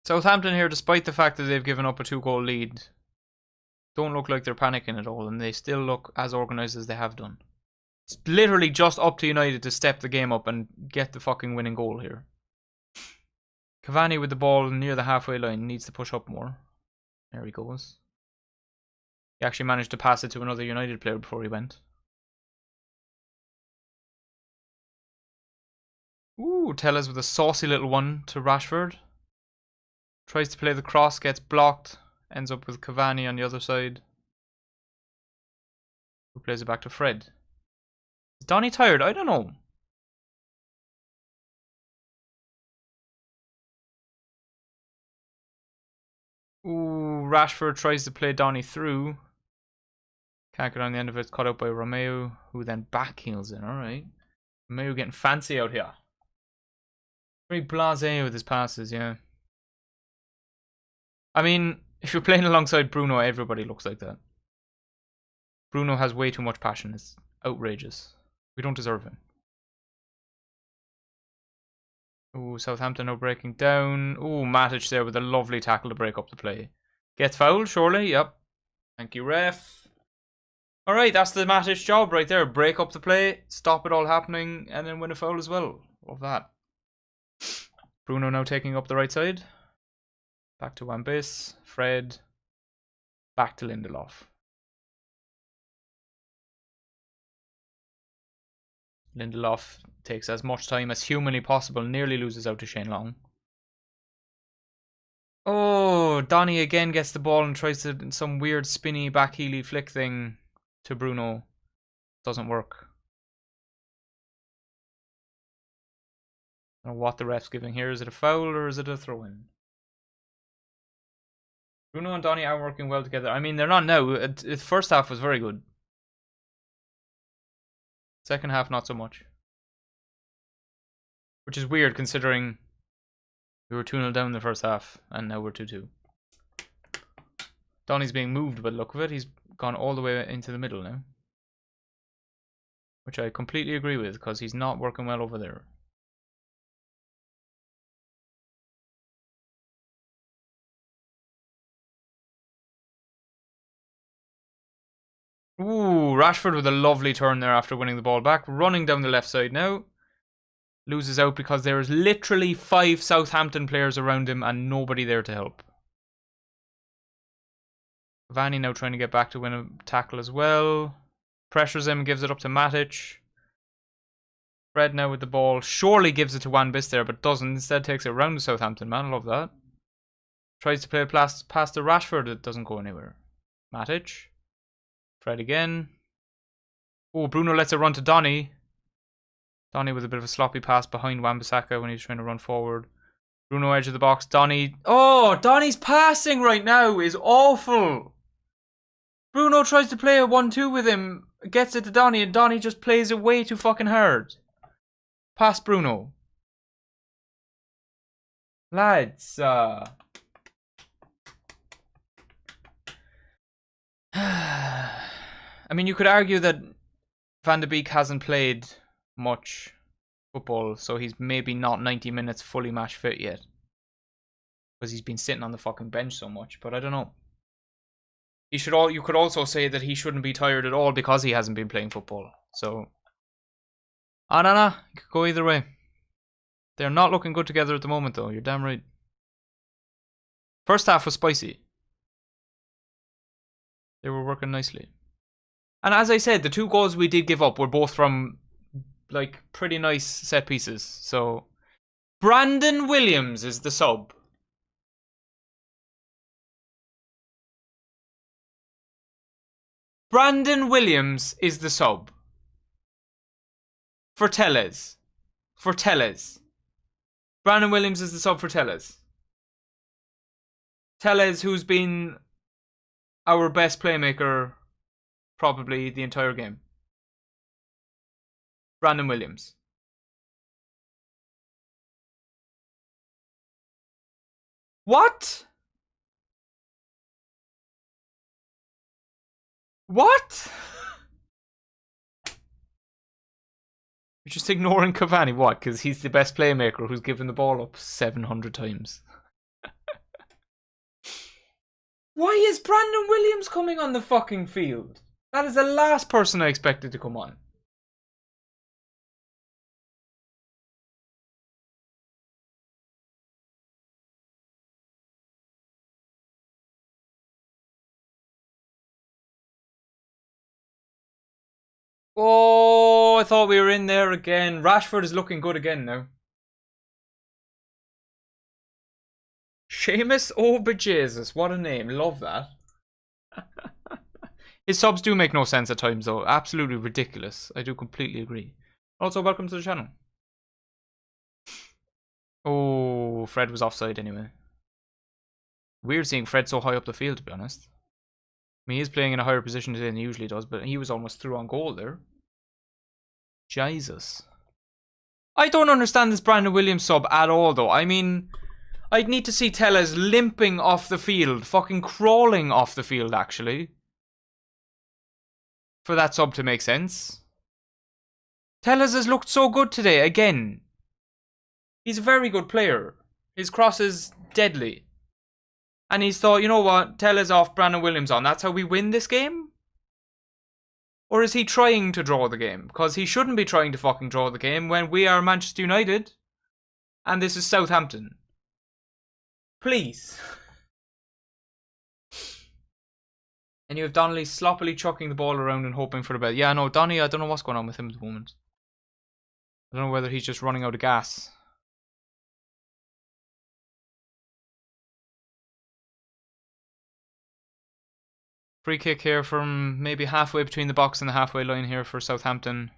Southampton here, despite the fact that they've given up a 2-goal lead, don't look like they're panicking at all, and they still look as organised as they have done. It's literally just up to United to step the game up and get the fucking winning goal here. Cavani with the ball near the halfway line needs to push up more. There he goes. He actually managed to pass it to another United player before he went. Ooh, Tellez with a saucy little one to Rashford. Tries to play the cross, gets blocked. Ends up with Cavani on the other side. Who plays it back to Fred. Is Donny tired? I don't know. Ooh, Rashford tries to play Donny through. Can't get on the end of it. Caught out by Romeo, who then backheels in. Alright. Romeo getting fancy out here. Very blasé with his passes, yeah. I mean, if you're playing alongside Bruno, everybody looks like that. Bruno has way too much passion. It's outrageous. We don't deserve him. Ooh, Southampton now breaking down. Ooh, Matic there with a lovely tackle to break up the play. Gets fouled, surely? Yep. Thank you, ref. Alright, that's the Matic job right there. Break up the play, stop it all happening, and then win a foul as well. Love that. Bruno now taking up the right side. Back to Wan-Bissaka. Fred. Back to Lindelof. Lindelof takes as much time as humanly possible. Nearly loses out to Shane Long. Oh, Donny again gets the ball and tries to some weird spinny back heely flick thing to Bruno. Doesn't work. I don't know what the ref's giving here. Is it a foul or is it a throw-in? Bruno and Donny are working well together. I mean, they're not now. The first half was very good. Second half, not so much. Which is weird considering we were 2-0 down in the first half and now we're 2-2. Donny's being moved by the look of it. He's gone all the way into the middle now. Which I completely agree with because he's not working well over there. Ooh, Rashford with a lovely turn there after winning the ball back. Running down the left side now. Loses out because there is literally 5 Southampton players around him and nobody there to help. Cavani now trying to get back to win a tackle as well. Pressures him, gives it up to Matic. Fred now with the ball. Surely gives it to Wan-Bissaka there, but doesn't. Instead takes it round to Southampton, man. I love that. Tries to play it past to Rashford. It doesn't go anywhere. Matic. Fred again. Oh, Bruno lets it run to Donny. Donny with a bit of a sloppy pass behind Wan-Bissaka when he's trying to run forward. Bruno edge of the box. Donny. Oh, Donny's passing right now is awful. Bruno tries to play a 1-2 with him. Gets it to Donny and Donny just plays it way too fucking hard. Pass Bruno. Lads. I mean, you could argue that Van de Beek hasn't played much football, so he's maybe not 90 minutes fully match fit yet. Because he's been sitting on the fucking bench so much, but I don't know. You could also say that he shouldn't be tired at all because he hasn't been playing football. So, I don't know. It could go either way. They're not looking good together at the moment, though. You're damn right. First half was spicy. They were working nicely. And as I said, the 2 goals we did give up were both from, like, pretty nice set pieces. So, Brandon Williams is the sub. Brandon Williams is the sub. For Tellez. For Tellez. Brandon Williams is the sub for Tellez. Tellez, who's been our best playmaker probably the entire game. Brandon Williams. What? What? You're just ignoring Cavani. What? Because he's the best playmaker who's given the ball up 700 times. Why is Brandon Williams coming on the fucking field? That is the last person I expected to come on. Oh, I thought we were in there again. Rashford is looking good again now. Seamus Obejesus. What a name. Love that. His subs do make no sense at times though. Absolutely ridiculous. I do completely agree. Also, welcome to the channel. Oh, Fred was offside anyway. Weird seeing Fred so high up the field, to be honest. I mean, he's playing in a higher position today than he usually does, but he was almost through on goal there. Jesus. I don't understand this Brandon Williams sub at all, though. I mean, I'd need to see Tellez limping off the field. Fucking crawling off the field, actually. For that sub to make sense. Tellez has looked so good today, again. He's a very good player. His cross is deadly. And he's thought, you know what, Tellez off, Brandon Williams on. That's how we win this game? Or is he trying to draw the game? Because he shouldn't be trying to fucking draw the game when we are Manchester United. And this is Southampton. Please. And you have Donnelly sloppily chucking the ball around and hoping for the best. Yeah, no, Donny, I don't know what's going on with him at the moment. I don't know whether he's just running out of gas. Free kick here from maybe halfway between the box and the halfway line here for Southampton.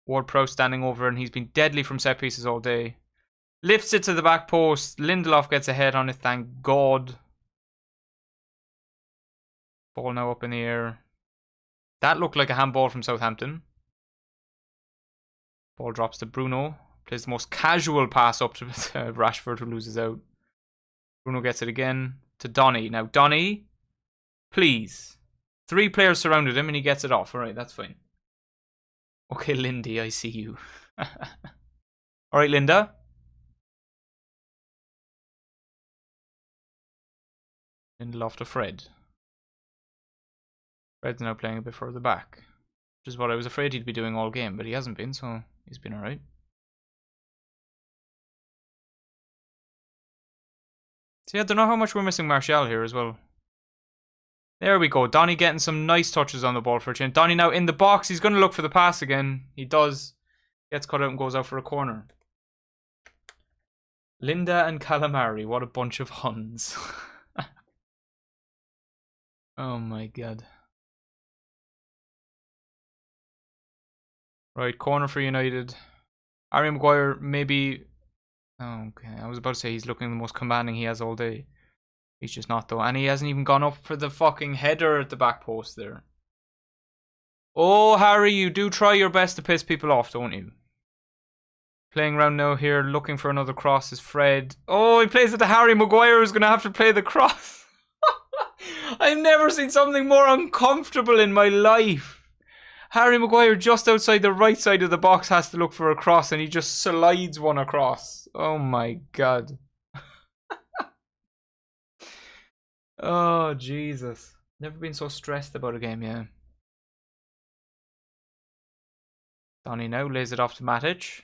Ward-Prowse standing over, and he's been deadly from set pieces all day. Lifts it to the back post. Lindelof gets a head on it, thank God. Ball now up in the air. That looked like a handball from Southampton. Ball drops to Bruno. Plays the most casual pass up to Rashford, who loses out. Bruno gets it again to Donny. Now, Donny, please. 3 players surrounded him and he gets it off. Alright, that's fine. Okay, Lindy, I see you. Alright, Linda. Lindelof to Fred. Fred's now playing a bit further back. Which is what I was afraid he'd be doing all game, but he hasn't been, so he's been alright. See, I don't know how much we're missing Martial here as well. There we go. Donny getting some nice touches on the ball for a change. Donny now in the box. He's going to look for the pass again. He does. Gets cut out and goes out for a corner. Linda and Calamari. What a bunch of Huns. Oh my god. Right, corner for United. Harry Maguire maybe... Oh, okay, I was about to say he's looking the most commanding he has all day. He's just not though. And he hasn't even gone up for the fucking header at the back post there. Oh, Harry, you do try your best to piss people off, don't you? Playing around now here, looking for another cross is Fred. Oh, he plays it to Harry Maguire, who's going to have to play the cross. I've never seen something more uncomfortable in my life. Harry Maguire just outside the right side of the box has to look for a cross and he just slides one across. Oh my god. Oh, Jesus. Never been so stressed about a game, yeah. Donny now lays it off to Matic.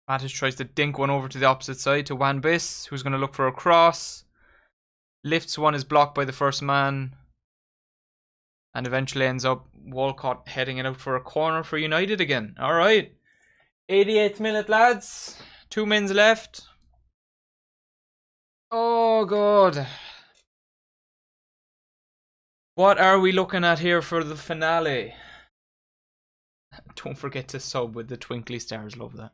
Matic tries to dink one over to the opposite side to Wan-Bissaka, who's going to look for a cross. Lifts one, is blocked by the first man. And eventually ends up Walcott heading it out for a corner for United again. Alright. 88th minute, lads. 2 minutes left. Oh, God. What are we looking at here for the finale? Don't forget to sub with the twinkly stars. Love that.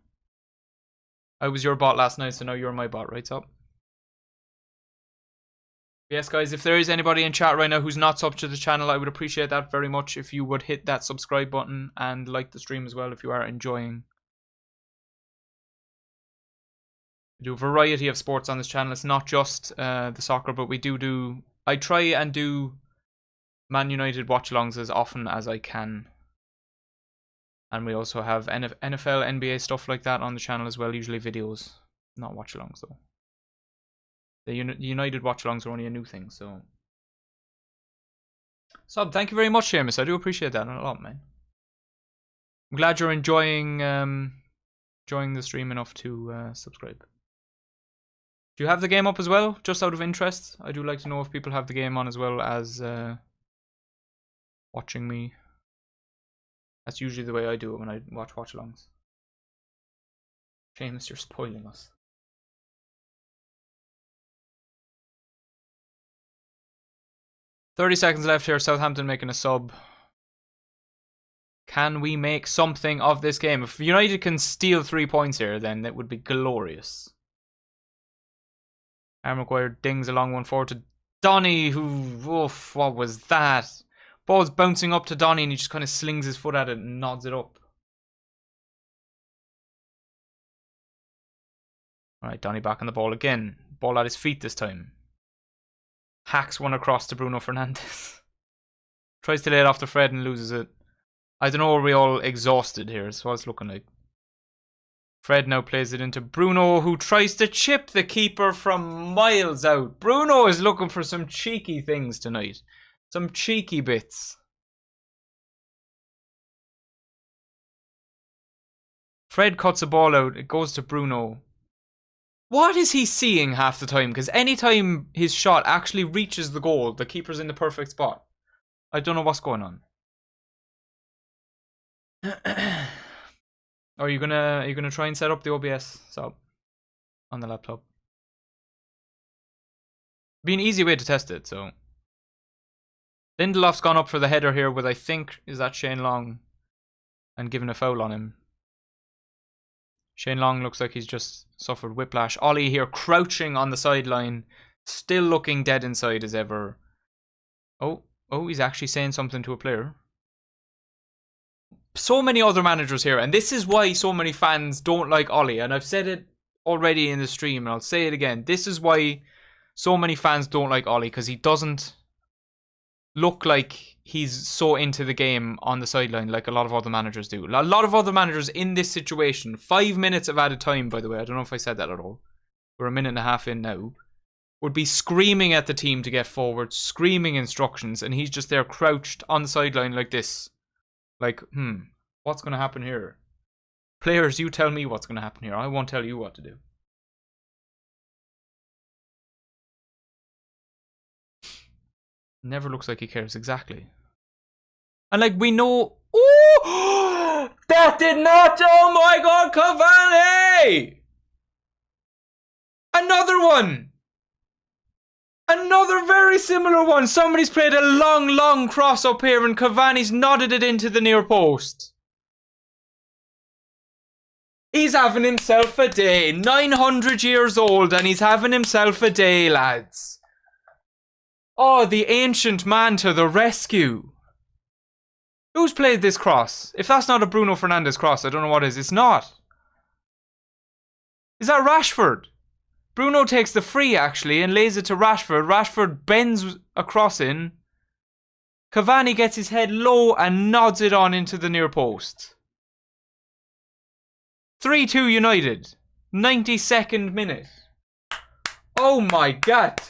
I was your bot last night, so now you're my bot, right, Sub? Yes, guys, if there is anybody in chat right now who's not sub to the channel, I would appreciate that very much if you would hit that subscribe button and like the stream as well if you are enjoying. We do a variety of sports on this channel. It's not just the soccer, but we do. I try and do Man United watch-alongs as often as I can. And we also have NFL, NBA stuff like that on the channel as well, usually videos. Not watch-alongs though. The United watch-alongs are only a new thing, so... Sub, thank you very much, Seamus. I do appreciate that a lot, man. I'm glad you're enjoying the stream enough to subscribe. Do you have the game up as well, just out of interest? I do like to know if people have the game on as well as watching me. That's usually the way I do it when I watch watch-alongs. Seamus, you're spoiling us. $30 left here. Southampton making a sub. Can we make something of this game? If United can steal 3 points here, then it would be glorious. Aaron Maguire dings a long one forward to Donny, who... Oof, what was that? Ball's bouncing up to Donny and he just kind of slings his foot at it and nods it up. Alright, Donny back on the ball again. Ball at his feet this time. Hacks one across to Bruno Fernandes. Tries to lay it off to Fred and loses it. I don't know, are we all exhausted here? That's what it's looking like. Fred now plays it into Bruno, who tries to chip the keeper from miles out. Bruno is looking for some cheeky things tonight. Some cheeky bits. Fred cuts a ball out. It goes to Bruno. What is he seeing half the time? Because anytime his shot actually reaches the goal, the keeper's in the perfect spot. I don't know what's going on. Are you gonna try and set up the OBS on the laptop? Be an easy way to test it, so. Lindelof's gone up for the header here with, I think, is that Shane Long, and given a foul on him. Shane Long looks like he's just suffered whiplash. Ollie here crouching on the sideline, still looking dead inside as ever. Oh, he's actually saying something to a player. So many other managers here, and this is why so many fans don't like Ollie, and I've said it already in the stream, and I'll say it again. This is why so many fans don't like Ollie, because he doesn't look like he's so into the game on the sideline like a lot of other managers do. A lot of other managers in this situation, 5 minutes of added time, by the way, I don't know if I said that at all. We're a minute and a half in now. Would be screaming at the team to get forward, screaming instructions, and he's just there crouched on the sideline like this. Like, what's going to happen here? Players, you tell me what's going to happen here. I won't tell you what to do. Never looks like he cares, exactly. And like, we know... Ooh! That did not... Oh my god, Cavani! Another one! Another very similar one. Somebody's played a long cross up here and Cavani's nodded it into the near post. He's having himself a day. 900 years old and he's having himself a day, lads. Oh, the ancient man to the rescue. Who's played this cross? If that's not a Bruno Fernandes cross, I don't know what is. It's not. Is that Rashford? Bruno takes the free, actually, and lays it to Rashford. Rashford bends across in. Cavani gets his head low and nods it on into the near post. 3-2 United. 92nd minute. Oh my god.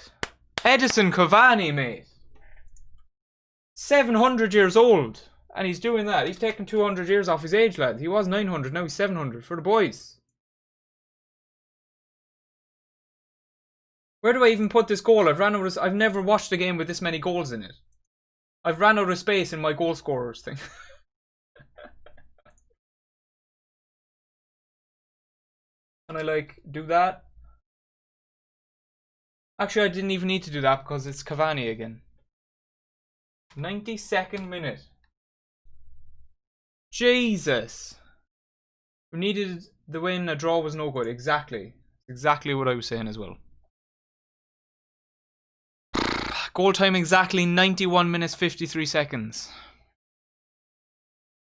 Edison Cavani, mate. 700 years old. And he's doing that. He's taking 200 years off his age, lad. He was 900, now he's 700 for the boys. Where do I even put this goal? I've never watched a game with this many goals in it. I've ran out of space in my goal scorers thing. Can I like do that? Actually, I didn't even need to do that because it's Cavani again. 92nd minute. Jesus. We needed the win. A draw was no good. Exactly. Exactly what I was saying as well. Goal time exactly 91 minutes 53 seconds.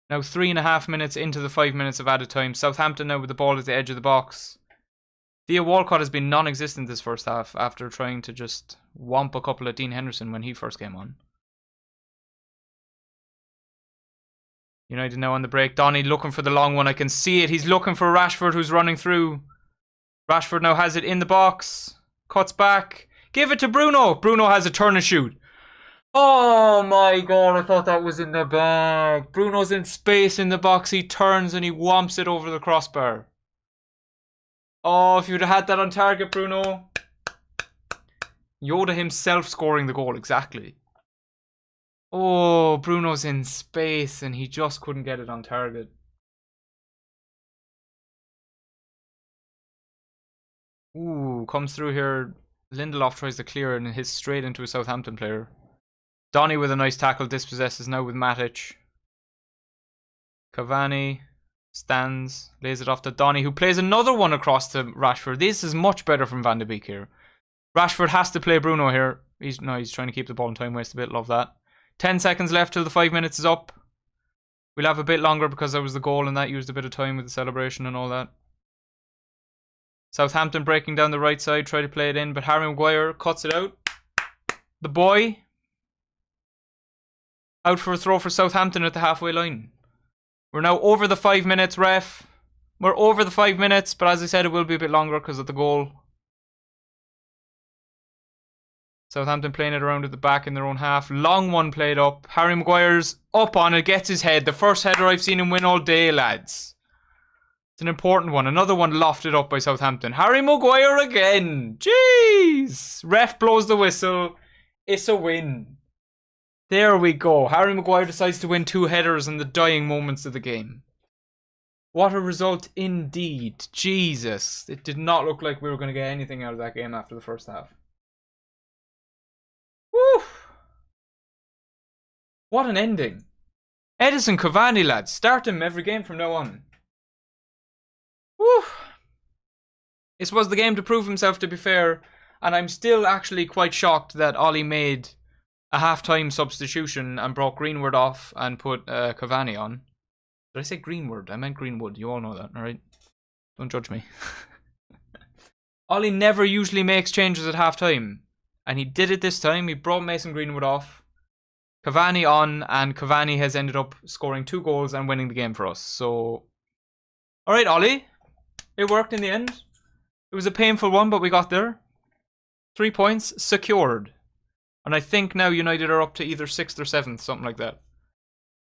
Now 3.5 minutes into the 5 minutes of added time. Southampton now with the ball at the edge of the box. Theo Walcott has been non-existent this first half after trying to just whomp a couple at Dean Henderson when he first came on. United now on the break. Donny looking for the long one. I can see it. He's looking for Rashford, who's running through. Rashford now has it in the box. Cuts back. Give it to Bruno. Bruno has a turn and shoot. Oh my god, I thought that was in the bag. Bruno's in space in the box. He turns and he whomps it over the crossbar. Oh, if you'd have had that on target, Bruno. Yoda himself scoring the goal, exactly. Oh, Bruno's in space and he just couldn't get it on target. Ooh, comes through here. Lindelof tries to clear and hits straight into a Southampton player. Donny with a nice tackle, dispossesses now with Matic. Cavani stands, lays it off to Donny, who plays another one across to Rashford. This is much better from Van de Beek here. Rashford has to play Bruno here. He's trying to keep the ball in time waste a bit. Love that. 10 seconds left till the 5 minutes is up. We'll have a bit longer because there was the goal and that used a bit of time with the celebration and all that. Southampton breaking down the right side, try to play it in, but Harry Maguire cuts it out. The boy out for a throw for Southampton at the halfway line. We're now over the 5 minutes, ref. We're over the 5 minutes, but as I said, it will be a bit longer because of the goal. Southampton playing it around at the back in their own half. Long one played up. Harry Maguire's up on it, gets his head. The first header I've seen him win all day, lads. It's an important one. Another one lofted up by Southampton. Harry Maguire again. Jeez. Ref blows the whistle. It's a win. There we go. Harry Maguire decides to win 2 headers in the dying moments of the game. What a result indeed. Jesus. It did not look like we were going to get anything out of that game after the first half. Woo! What an ending. Edison Cavani, lads. Start him every game from now on. Woo! This was the game to prove himself, to be fair. And I'm still actually quite shocked that Ollie made a half-time substitution and brought Greenwood off and put Cavani on. Did I say Greenwood? I meant Greenwood. You all know that, alright? Don't judge me. Ollie never usually makes changes at half-time. And he did it this time. He brought Mason Greenwood off, Cavani on, and Cavani has ended up scoring 2 goals and winning the game for us. So, alright, Ollie. It worked in the end. It was a painful one, but we got there. 3 points secured. And I think now United are up to either 6th or 7th, something like that.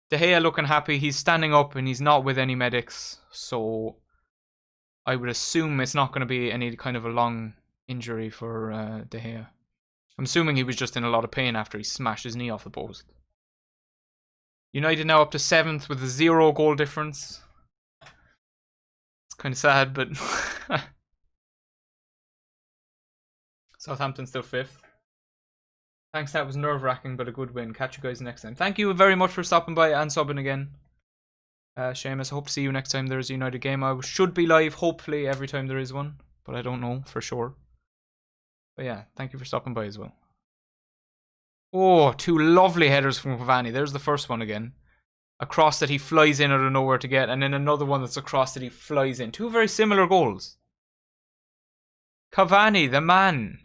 De Gea looking happy. He's standing up and he's not with any medics. So I would assume it's not going to be any kind of a long injury for De Gea. I'm assuming he was just in a lot of pain after he smashed his knee off the post. United now up to 7th with a 0 goal difference. It's kind of sad, but Southampton still 5th. Thanks, that was nerve-wracking, but a good win. Catch you guys next time. Thank you very much for stopping by and subbing again. Seamus, I hope to see you next time there's a United game. I should be live, hopefully, every time there is one, but I don't know for sure. But yeah, thank you for stopping by as well. Oh, 2 lovely headers from Cavani. There's the first one again. A cross that he flies in out of nowhere to get, and then another one that's a cross that he flies in. 2 very similar goals. Cavani, the man.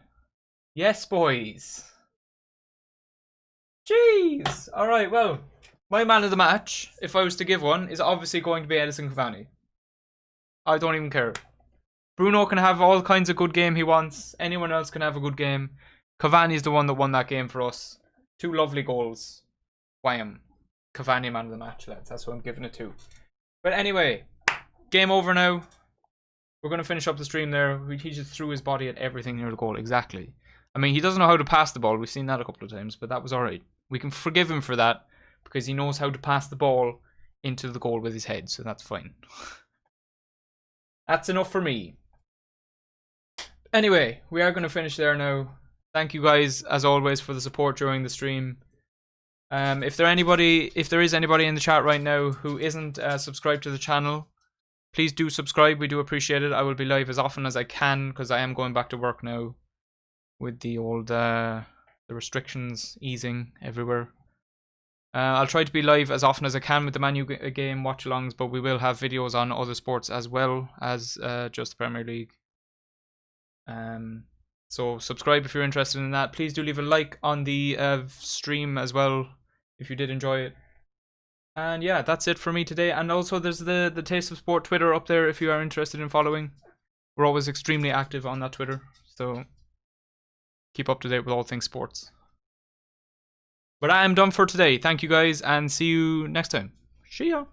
Yes, boys. Jeez. Alright, well, my man of the match, if I was to give one, is obviously going to be Edison Cavani. I don't even care. Bruno can have all kinds of good game he wants. Anyone else can have a good game. Cavani's the one that won that game for us. 2 lovely goals. Wham. Cavani man of the match, lads. That's what I'm giving it to. But anyway, game over now. We're going to finish up the stream there. He just threw his body at everything near the goal. Exactly. I mean, he doesn't know how to pass the ball. We've seen that a couple of times, but that was alright. We can forgive him for that because he knows how to pass the ball into the goal with his head, so that's fine. That's enough for me. Anyway, we are going to finish there now. Thank you guys, as always, for the support during the stream. If there is anybody in the chat right now who isn't subscribed to the channel, please do subscribe. We do appreciate it. I will be live as often as I can because I am going back to work now with the old the restrictions easing everywhere. I'll try to be live as often as I can with the Man U game watch-alongs, but we will have videos on other sports as well as just the Premier League. So subscribe if you're interested in that. Please do leave a like on the stream as well if you did enjoy it. And yeah, that's it for me today. And also there's the Taste of Sport Twitter up there if you are interested in following. We're always extremely active on that Twitter, so keep up to date with all things sports. But I am done for today. Thank you guys, and see you next time. See ya.